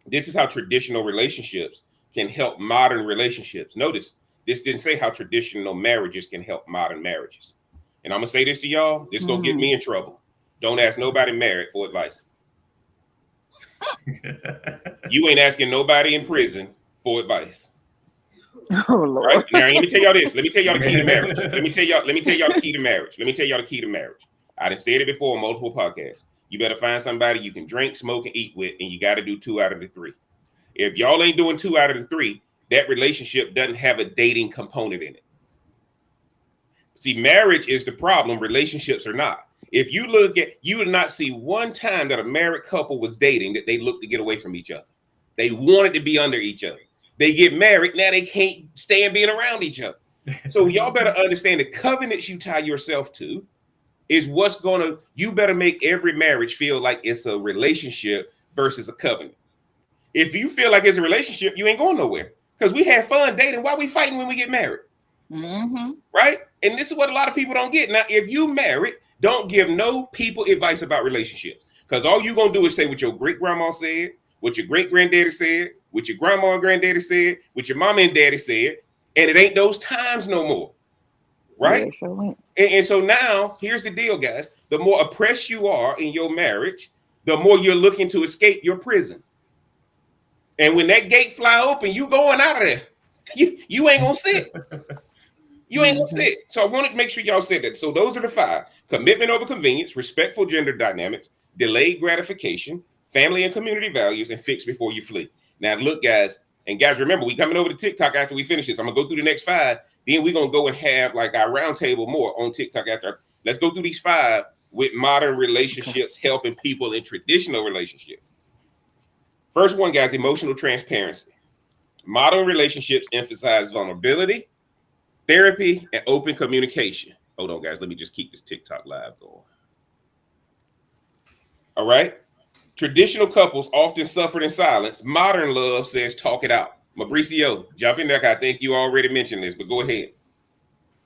this is how traditional relationships can help modern relationships. Notice this didn't say how traditional marriages can help modern marriages. And I'm gonna say this to y'all: this gonna get me in trouble. Don't ask nobody married for advice. You ain't asking nobody in prison for advice. Oh Lord. Right? Now, let me tell y'all this. Let me tell y'all the key to marriage. Let me tell y'all the key to marriage. I done said it before on multiple podcasts. You better find somebody you can drink, smoke, and eat with, and you got to do 2 out of the 3. If y'all ain't doing 2 out of the 3, that relationship doesn't have a dating component in it. See, marriage is the problem. Relationships are not. If you look at, you would not see one time that a married couple was dating that they looked to get away from each other. They wanted to be under each other. They get married, now they can't stand being around each other. So y'all better understand the covenants you tie yourself to is you better make every marriage feel like it's a relationship versus a covenant. If you feel like it's a relationship, you ain't going nowhere, because we have fun dating. Why we fighting when we get married? Right? And this is what a lot of people don't get. Now, if you married, don't give no people advice about relationships, because all you're going to do is say what your great grandma said, what your great granddaddy said, what your grandma and granddaddy said, what your mama and daddy said, and it ain't those times no more. Right? Yeah, sure. And so now here's the deal, guys. The more oppressed you are in your marriage, the more you're looking to escape your prison. And when that gate fly open, you going out of there. You ain't gonna sit. You ain't gonna sit. So I wanted to make sure y'all said that. So those are the 5: commitment over convenience, respectful gender dynamics, delayed gratification, family and community values, and fix before you flee. Now, look, guys, and guys, remember, we coming over to TikTok after we finish this. I'm gonna go through the next 5. Then we're gonna go and have like our roundtable more on TikTok after. Let's go through these 5 with modern relationships, helping people in traditional relationships. First one, guys, emotional transparency. Modern relationships emphasize vulnerability, therapy, and open communication. Hold on, guys. Let me just keep this TikTok live going. All right. Traditional couples often suffered in silence. Modern love says talk it out. Mauricio, jump in there. I think you already mentioned this, but go ahead.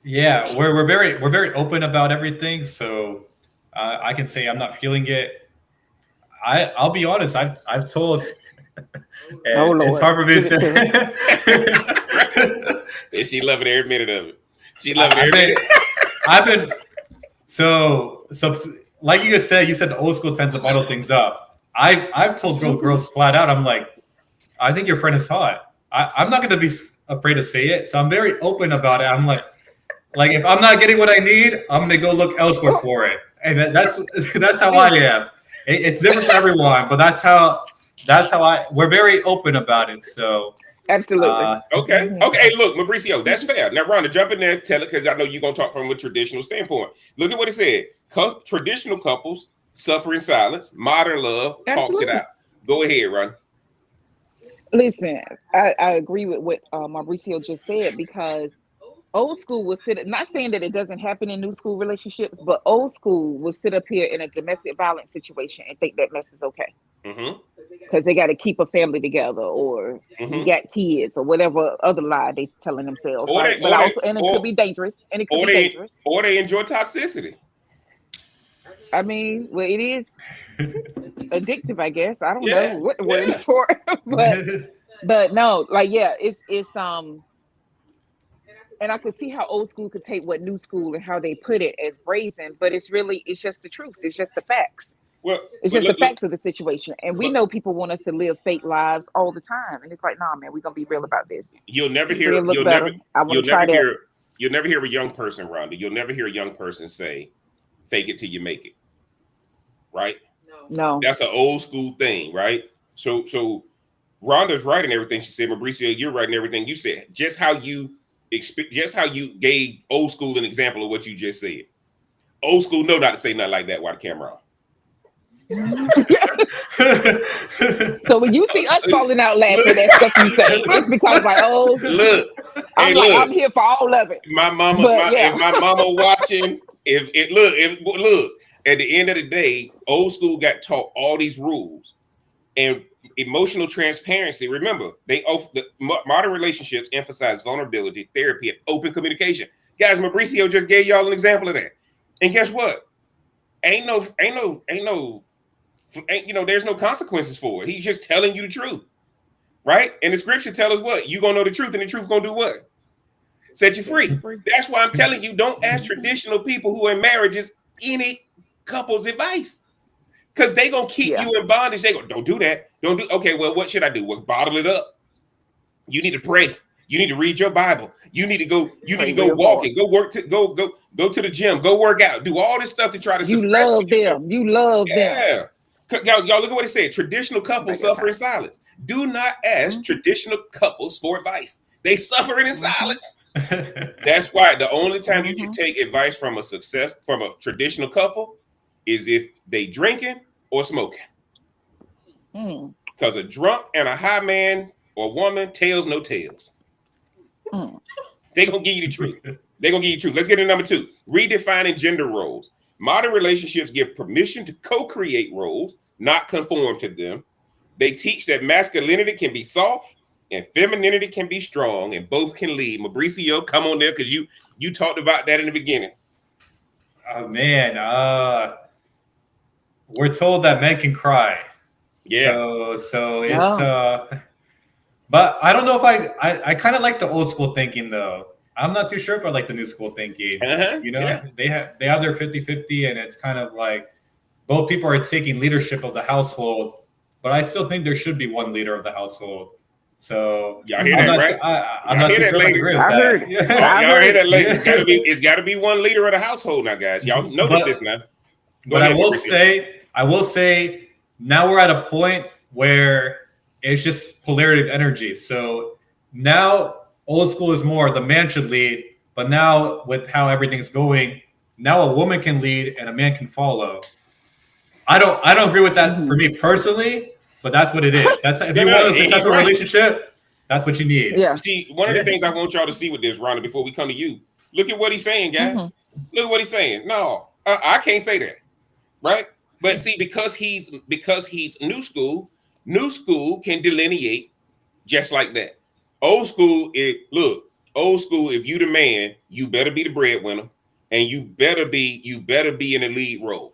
Yeah, we're very open about everything. So I can say I'm not feeling it. I'll be honest. I've told. And it's hard for me to say. She loving every minute of it. She loving every minute. I've been so like you just said. You said the old school tends to bottle things up. I've told girls flat out. I'm like, I think your friend is hot. I'm not going to be afraid to say it. So I'm very open about it. I'm like if I'm not getting what I need, I'm going to go look elsewhere for it. And that's how I am. It's different for everyone, but that's how we're very open about it. So absolutely. Okay. Hey, look, Mauricio, that's fair. Now, Rhonda, jump in there, tell it, because I know you're gonna talk from a traditional standpoint. Look at what it said. Traditional couples suffer in silence. Modern love talks it out. Go ahead, Ron. Listen, I agree with what Mauricio just said, because old school will sit, not saying that it doesn't happen in new school relationships, but old school will sit up here in a domestic violence situation and think that mess is okay. Because they got to keep a family together, or you got kids, or whatever other lie they telling themselves. Right? It could be dangerous, and it could be dangerous. Or they enjoy toxicity. I mean, well, it is addictive, I guess. I don't know what the word is for, but no, like it's and I could see how old school could take what new school and how they put it as brazen, but it's just the truth. It's just the facts. Well, it's just the facts of the situation. And we know people want us to live fake lives all the time. And it's like, nah, man, we're going to be real about this. You'll never hear a young person, Rhonda. You'll never hear a young person say, fake it till you make it. Right? No. That's an old school thing, right? So Rhonda's right in everything she said. Mauricio, you're right in everything you said. Just how you gave old school an example of what you just said. Old school know not to say nothing like that while the camera on. So when you see us falling out laughing at stuff you say, it's because like, I'm here for all of it. My mama, if my mama watching, look, at the end of the day, old school got taught all these rules and emotional transparency. Remember, modern relationships emphasize vulnerability, therapy, and open communication. Guys, Mauricio just gave y'all an example of that. And guess what? Ain't there's no consequences for it. He's just telling you the truth, right? And the scripture tells us what? You're going to know the truth, and the truth going to do what? Set you free. That's why I'm telling you, don't ask traditional people who are in marriages any couple's advice, because they going to keep you in bondage. They go, don't do that. Okay, well, what should I do? Well, bottle it up. You need to pray. You need to read your Bible. You need to go walking, go work, go to the gym, go work out, do all this stuff to try to You love them. Y'all look at what it said. Traditional couples suffer in silence. Do not ask traditional couples for advice. They suffer in silence. That's why the only time you should take advice from a traditional couple is if they drinking or smoking. Because a drunk and a high man or woman, tails no tails. They're gonna give you the truth. Let's get into number 2. Redefining gender roles. Modern relationships give permission to co-create roles, not conform to them. They teach that masculinity can be soft and femininity can be strong, and both can lead. Mauricio, come on there, because you talked about that in the beginning. Oh man, we're told that men can cry. Yeah. So it's but I don't know if I kind of like the old school thinking though. I'm not too sure if I like the new school thinking. They have their 50-50, and it's kind of like both people are taking leadership of the household, but I still think there should be one leader of the household. So y'all hear that, right? I'm not too sure if I agree with that. I heard it. Y'all hear that, ladies? It's got to be one leader of the household now, guys. Y'all notice this now. But I will say, now we're at a point where it's just polarity of energy. So now old school is more the man should lead, but now with how everything's going, now a woman can lead and a man can follow. I don't agree with that for me personally, but that's what it is. That's if you want a successful relationship, that's what you need. Yeah. See, one of the things I want y'all to see with this, Rhonda, before we come to you, look at what he's saying, guys. Look at what he's saying. No, I can't say that, right? But see, because he's new school can delineate just like that. Old school, if you the man, you better be the breadwinner, and you better be in the lead role.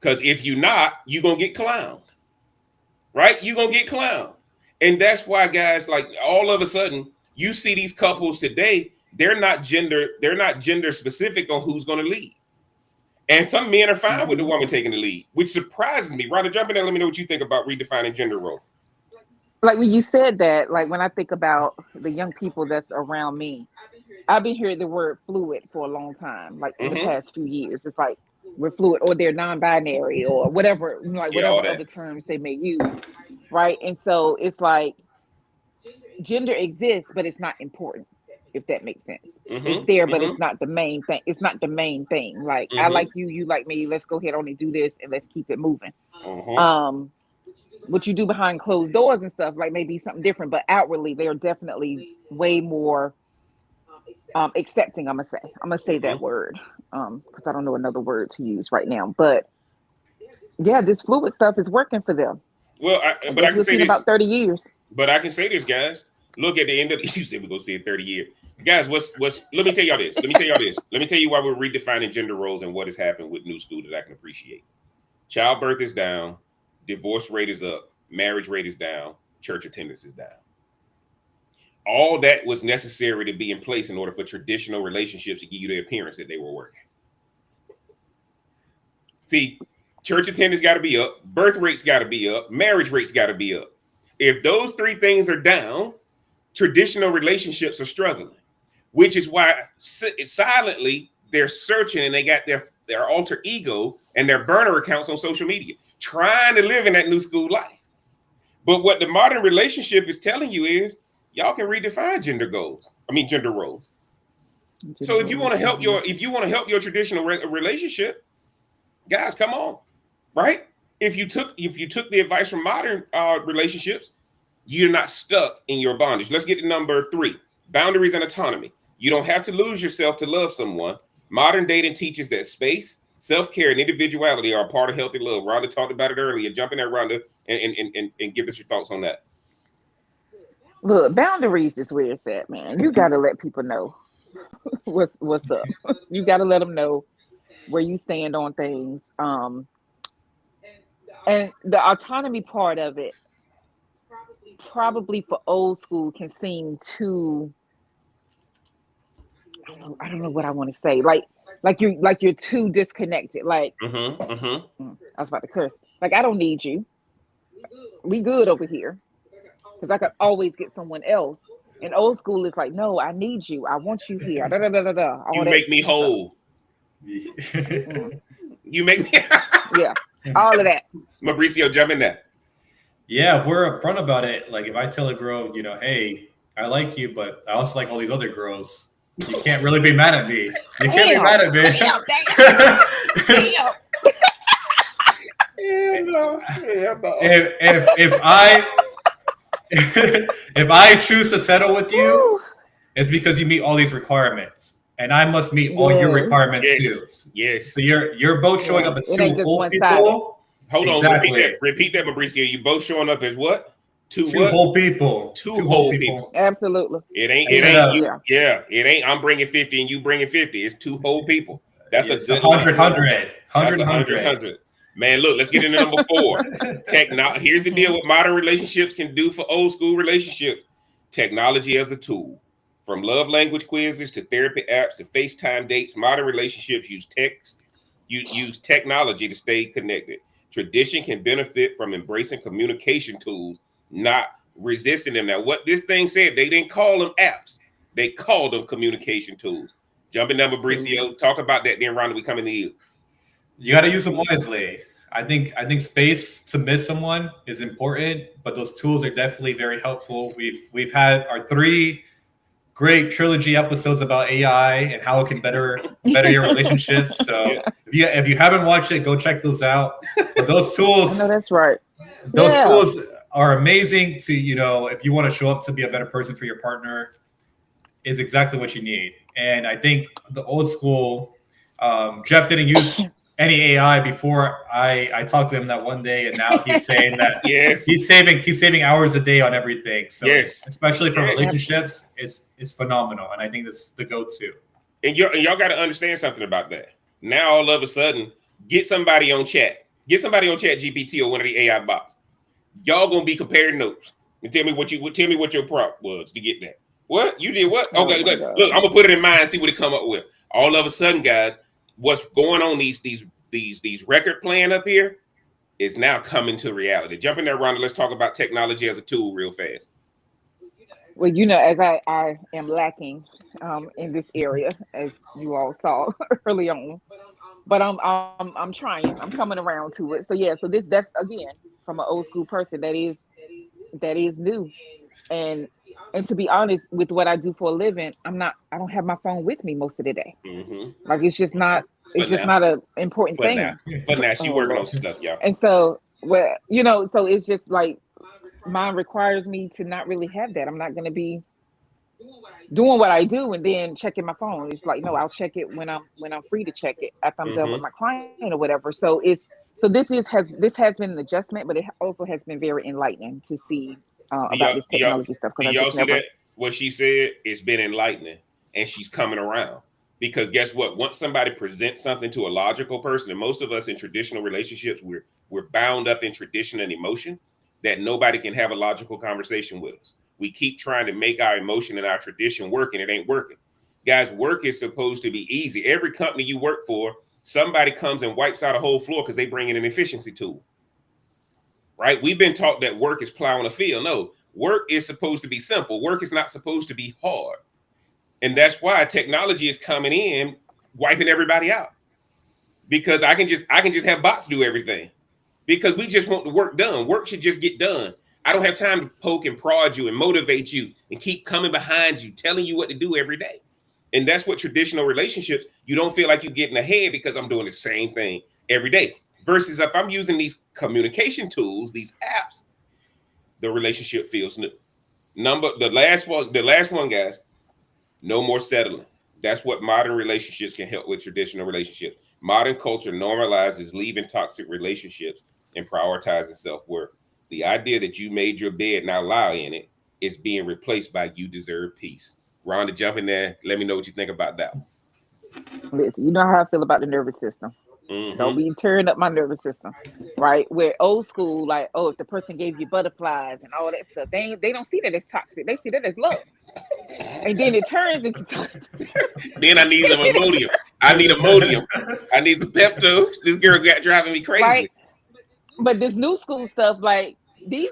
Because if you're not, you're gonna get clowned, right? You're gonna get clowned, and that's why, guys, like all of a sudden, you see these couples today. They're not gender specific on who's gonna lead, and some men are fine with the woman taking the lead, which surprises me. Rhonda, jump in there. Let me know what you think about redefining gender role. Like when you said that, like when I think about the young people that's around me, I've been hearing the word fluid for a long time, like for the past few years. It's like we're fluid, or they're non-binary, or whatever, like whatever other terms they may use, right? And so it's like gender exists, but it's not important, if that makes sense. It's there, but it's not the main thing. It's not the main thing. Like I like you, you like me. Let's go ahead on and do this, and let's keep it moving. What you do behind closed doors and stuff like maybe something different, but outwardly they are definitely way more accepting. I'm gonna say that word because I don't know another word to use right now. But yeah, this fluid stuff is working for them. Well, I can say this about 30 years. But I can say this, guys. Look at the end of you said we're gonna see in 30 years. Guys, let me tell y'all this. Let me tell you why we're redefining gender roles and what has happened with new school that I can appreciate. Childbirth is down, divorce rate is up, marriage rate is down, church attendance is down. All that was necessary to be in place in order for traditional relationships to give you the appearance that they were working. See, church attendance got to be up, birth rates got to be up, marriage rates got to be up. If those three things are down, traditional relationships are struggling, which is why silently they're searching and they got their alter ego and their burner accounts on social media, trying to live in that new school life. But what the modern relationship is telling you is y'all can redefine gender roles. So if you want to help your traditional relationship, guys, come on, right? If you took the advice from modern relationships, you're not stuck in your bondage. Let's get to number 3, boundaries and autonomy. You don't have to lose yourself to love someone. Modern dating teaches that space, self-care, and individuality are a part of healthy love. Rhonda talked about it earlier. Jump in there, Rhonda, and give us your thoughts on that. Look, boundaries is where it's at, man. You got to let people know what's up. You got to let them know where you stand on things. And the autonomy part of it, probably for old school, can seem too. I don't know what I want to say. Like you're too disconnected. Like I was about to curse. Like I don't need you. We good over here. Because I could always get someone else. And old school is like, no, I need you. I want you here. Da, da, da, da, da, you make me whole. You make me. Yeah, all of that. Mauricio, jump in there. Yeah, if we're upfront about it, like if I tell a girl, hey, I like you, but I also like all these other girls, you can't really be mad at me. You can't be mad at me. If I choose to settle with you, it's because you meet all these requirements, and I must meet all your requirements too. Yes. So you're both showing up as two whole people. Hold on, repeat that, Mauricio. You both showing up as what? Two whole people. Two whole people. Absolutely. It ain't. I'm bringing 50 and you bringing 50. It's two whole people. That's a good 100. Man, look, let's get into number 4. Here's the deal: what modern relationships can do for old school relationships. Technology as a tool. From love language quizzes to therapy apps to FaceTime dates, modern relationships use technology to stay connected. Tradition can benefit from embracing communication tools, not resisting them. Now, what this thing said, they didn't call them apps. They called them communication tools. Jumping number, Mauricio, talk about that. Then, Rhonda, we coming to you. You got to use them wisely. I think space to miss someone is important, but those tools are definitely very helpful. We've had our 3 great trilogy episodes about AI and how it can better your relationships. So if you haven't watched it, go check those out. But those tools, no, that's right. Those tools are amazing to, if you want to show up to be a better person for your partner, is exactly what you need. And I think the old school, Jeff didn't use any AI before I talked to him that one day, and now he's saying that he's saving hours a day on everything. So especially for relationships, it's phenomenal, and I think that's the go-to. And y'all got to understand something about that. Now all of a sudden, get somebody on Chat GPT or one of the AI bots. Y'all gonna be comparing notes and tell me what your prompt was to get that. What you did? What? Okay, look, I'm gonna put it in mind and see what it come up with. All of a sudden, guys, what's going on? These record playing up here is now coming to reality. Jump in there, Rhonda. Let's talk about technology as a tool real fast. Well, as I am lacking in this area, as you all saw early on, but I'm trying. I'm coming around to it. So so that's again from an old school person that is new, and to be honest with what I do for a living, I don't have my phone with me most of the day. Like it's just not an important thing. For now, she working on stuff, y'all. And so so it's just like mine requires me to not really have that. I'm not going to be doing what I do and then checking my phone. It's like, no, I'll check it when I'm free to check it after I'm done with my client or whatever. So this has been an adjustment, but it also has been very enlightening to see about this technology stuff. Do y'all see that? What she said, it's been enlightening, and she's coming around. Because guess what? Once somebody presents something to a logical person, and most of us in traditional relationships, we're bound up in tradition and emotion that nobody can have a logical conversation with us. We keep trying to make our emotion and our tradition work, and it ain't working. Guys, work is supposed to be easy. Every company you work for, somebody comes and wipes out a whole floor because they bring in an efficiency tool. Right? We've been taught that work is plowing a field. No, work is supposed to be simple. Work is not supposed to be hard. And that's why technology is coming in, wiping everybody out. Because I can just have bots do everything. Because we just want the work done. Work should just get done. I don't have time to poke and prod you and motivate you and keep coming behind you, telling you what to do every day. And that's what traditional relationships, you don't feel like you're getting ahead because I'm doing the same thing every day. Versus if I'm using these communication tools, these apps, the relationship feels new. The last one, guys, no more settling. That's what modern relationships can help with traditional relationships. Modern culture normalizes leaving toxic relationships and prioritizing self-worth. The idea that you made your bed, now lie in it, is being replaced by you deserve peace. Rhonda, jump in there. Let me know what you think about that. Listen, you know how I feel about the nervous system. Don't be tearing up my nervous system, right? Where old school, like, if the person gave you butterflies and all that stuff, they don't see that as toxic. They see that as love. And then it turns into toxic. Then I need some Imodium. I need some Pepto. This girl got driving me crazy. Right? But this new school stuff, like these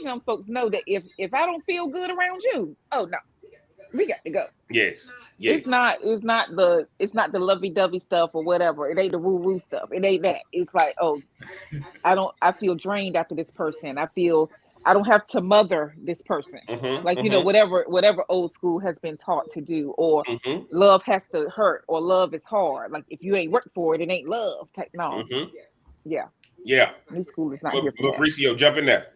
young folks know that if I don't feel good around you, oh no, we got to go. Yes. It's not the lovey-dovey stuff or whatever. It ain't the woo-woo stuff. It ain't that. It's like, I feel drained after this person. I don't have to mother this person. Whatever old school has been taught to do, or love has to hurt, or love is hard. Like if you ain't worked for it, it ain't love. No. Yeah. New school is not here for that. Mauricio, jump in there.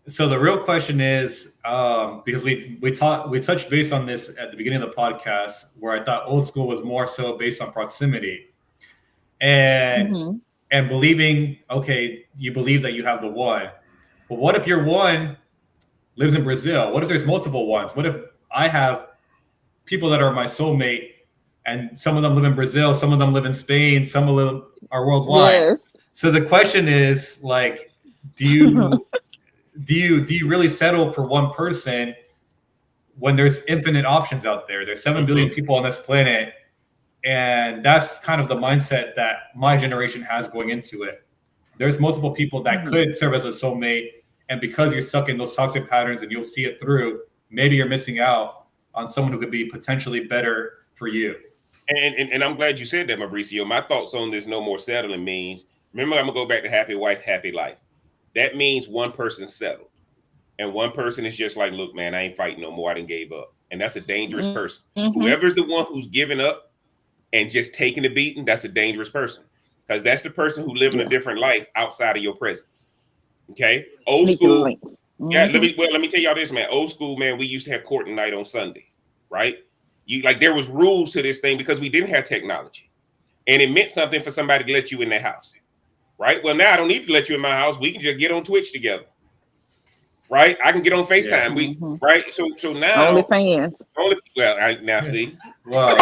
So the real question is, because we touched base on this at the beginning of the podcast, where I thought old school was more so based on proximity, and believing, okay, you believe that you have the one, but what if your one lives in Brazil? What if there's multiple ones? What if I have people that are my soulmate, and some of them live in Brazil, some of them live in Spain, some of them are worldwide? Yes. So the question is, like, do you really settle for one person when there's infinite options out there? There's 7 billion people on this planet, and that's kind of the mindset that my generation has going into it. There's multiple people that could serve as a soulmate, And because you're stuck in those toxic patterns and you'll see it through, maybe you're missing out on someone who could be potentially better for you. And I'm glad you said that, Mauricio. My thoughts on this no more settling means, remember, I'm going to go back to happy wife, happy life. That means one person settled. And one person is just like, look, man, I ain't fighting no more. I done gave up. And that's a dangerous person. Whoever's the one who's giving up and just taking the beating, that's a dangerous person. Because that's the person who living a different life outside of your presence. Okay? Old school. Yeah, let me tell y'all this, man. Old school, man, we used to have court night on Sunday, right? There was rules to this thing because we didn't have technology. And it meant something for somebody to let you in their house. Right? Well, now I don't need to let you in my house. We can just get on Twitch together. Right? I can get on FaceTime. Yeah. Right? So now OnlyFans. I now see. Whoa.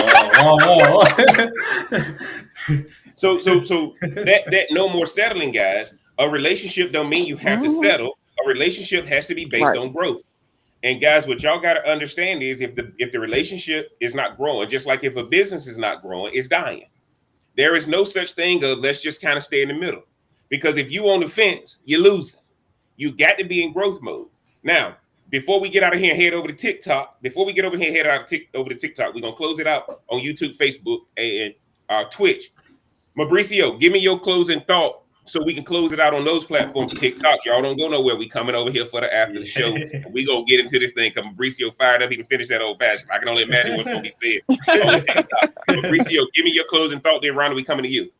So that no more settling, guys. A relationship don't mean you have to settle. A relationship has to be based on growth. And guys, what y'all got to understand is if the relationship is not growing, just like if a business is not growing, it's dying. There is no such thing of let's just kind of stay in the middle. Because if you on the fence, you're losing. You got to be in growth mode. Now, before we get out of here and head over to TikTok, we're going to close it out on YouTube, Facebook, and Twitch. Mauricio, give me your closing thought so we can close it out on those platforms. TikTok, y'all don't go nowhere. We coming over here for the after the show. We going to get into this thing because Mauricio fired up. He can finish that old fashioned. I can only imagine what's going to be said on TikTok. Mauricio, give me your closing thought. Then, Rhonda, we coming to you.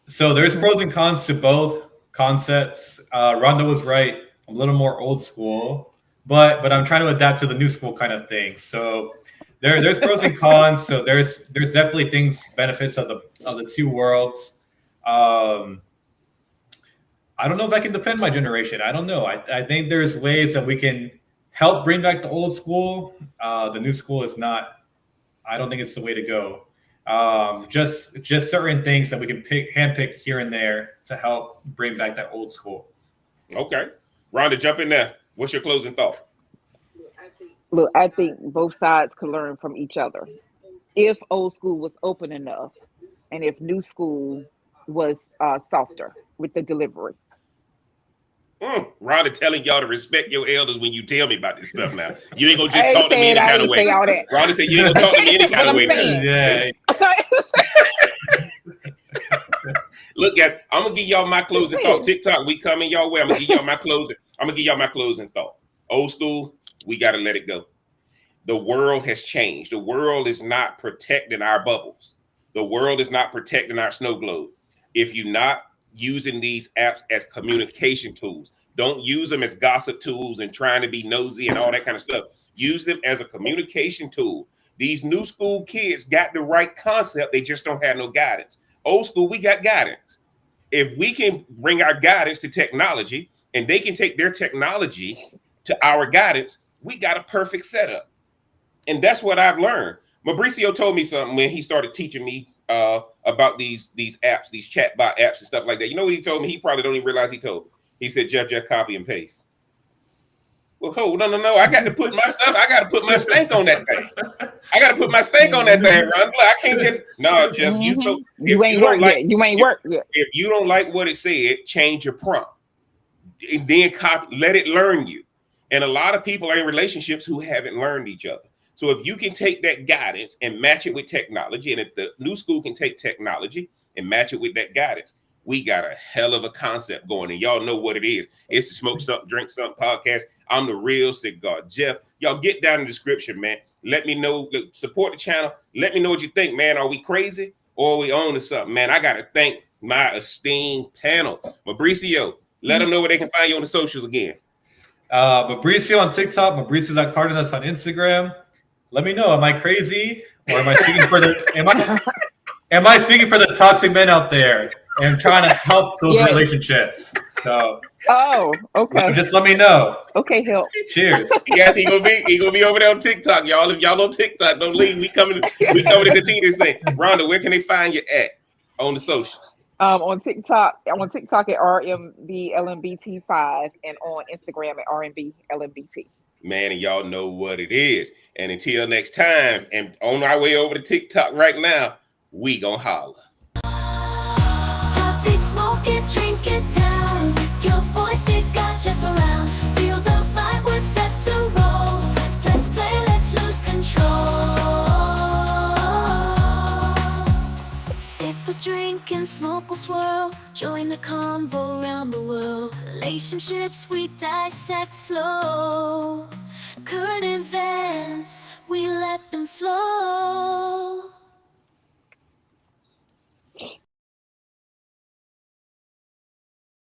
So there's pros and cons to both concepts. Rhonda was right. I'm a little more old school, but I'm trying to adapt to the new school kind of thing. So there's pros and cons. So there's definitely benefits of the two worlds. I don't know if I can defend my generation. I don't know. I think there's ways that we can help bring back the old school. The new school is not. I don't think it's the way to go. Just certain things that we can handpick here and there to help bring back that old school. Okay, Rhonda, jump in there. What's your closing thought? Look, I think both sides could learn from each other. If old school was open enough, and if new school was softer with the delivery. Rhonda telling y'all to respect your elders when you tell me about this stuff now. You ain't gonna just talk to me any kind of way. Rhonda said you ain't gonna talk to me any kind of way now. Yeah. Look, guys, I'm gonna give y'all my closing thought. TikTok, we coming y'all way. I'm gonna give y'all my closing thought. Old school, we gotta let it go. The world has changed. The world is not protecting our bubbles. The world is not protecting our snow globe. If you're not using these apps as communication tools, don't use them as gossip tools and trying to be nosy and all that kind of stuff. Use them as a communication tool. These new school kids got the right concept. They just don't have no guidance. Old school, we got guidance. If we can bring our guidance to technology and they can take their technology to our guidance, we got a perfect setup. And that's what I've learned. Mauricio told me something when he started teaching me about these apps, these chatbot apps and stuff like that. You know what he told me? He probably don't even realize he told me. He said, Jeff, just copy and paste. Well, no. I got to put my stuff. I got to put my stank on that thing. I got to put my stank on that thing, Ron. I can't just, no, Jeff, you ain't work yet. If you don't like what it said, change your prompt. And then copy, let it learn you. And a lot of people are in relationships who haven't learned each other. So if you can take that guidance and match it with technology, and if the new school can take technology and match it with that guidance, we got a hell of a concept going. And y'all know what it is. It's the Smoke Something, Drink Something podcast. I'm the real cigar. Jeff, y'all get down in the description, man. Let me know, support the channel. Let me know what you think, man. Are we crazy or are we on to something, man? I got to thank my esteemed panel. Mauricio, let them know where they can find you on the socials again. Mauricio on TikTok, Mauricio.Cardenas on Instagram. Let me know. Am I crazy, or am I speaking for the? Am I speaking for the toxic men out there and trying to help those relationships? So. Oh, okay. Just let me know. Okay, help. Cheers. Yes, he gonna be over there on TikTok, y'all. If y'all on TikTok, don't leave. We coming to continue this thing. Rhonda, where can they find you at on the socials? On TikTok, I'm on TikTok at RMBLMBT5 and on Instagram at RMBLMBT. Man, and y'all know what it is. And until next time, and on our way over to TikTok right now, we gonna holler. Pop it, smoke it, drink it down. Your voice, it got check around. Feel the vibe, we're set to roll. Press play, let's lose control. Sip a drink and smoke will swirl. Join the convo around the world. Relationships we dissect slow. Current events, we let them flow.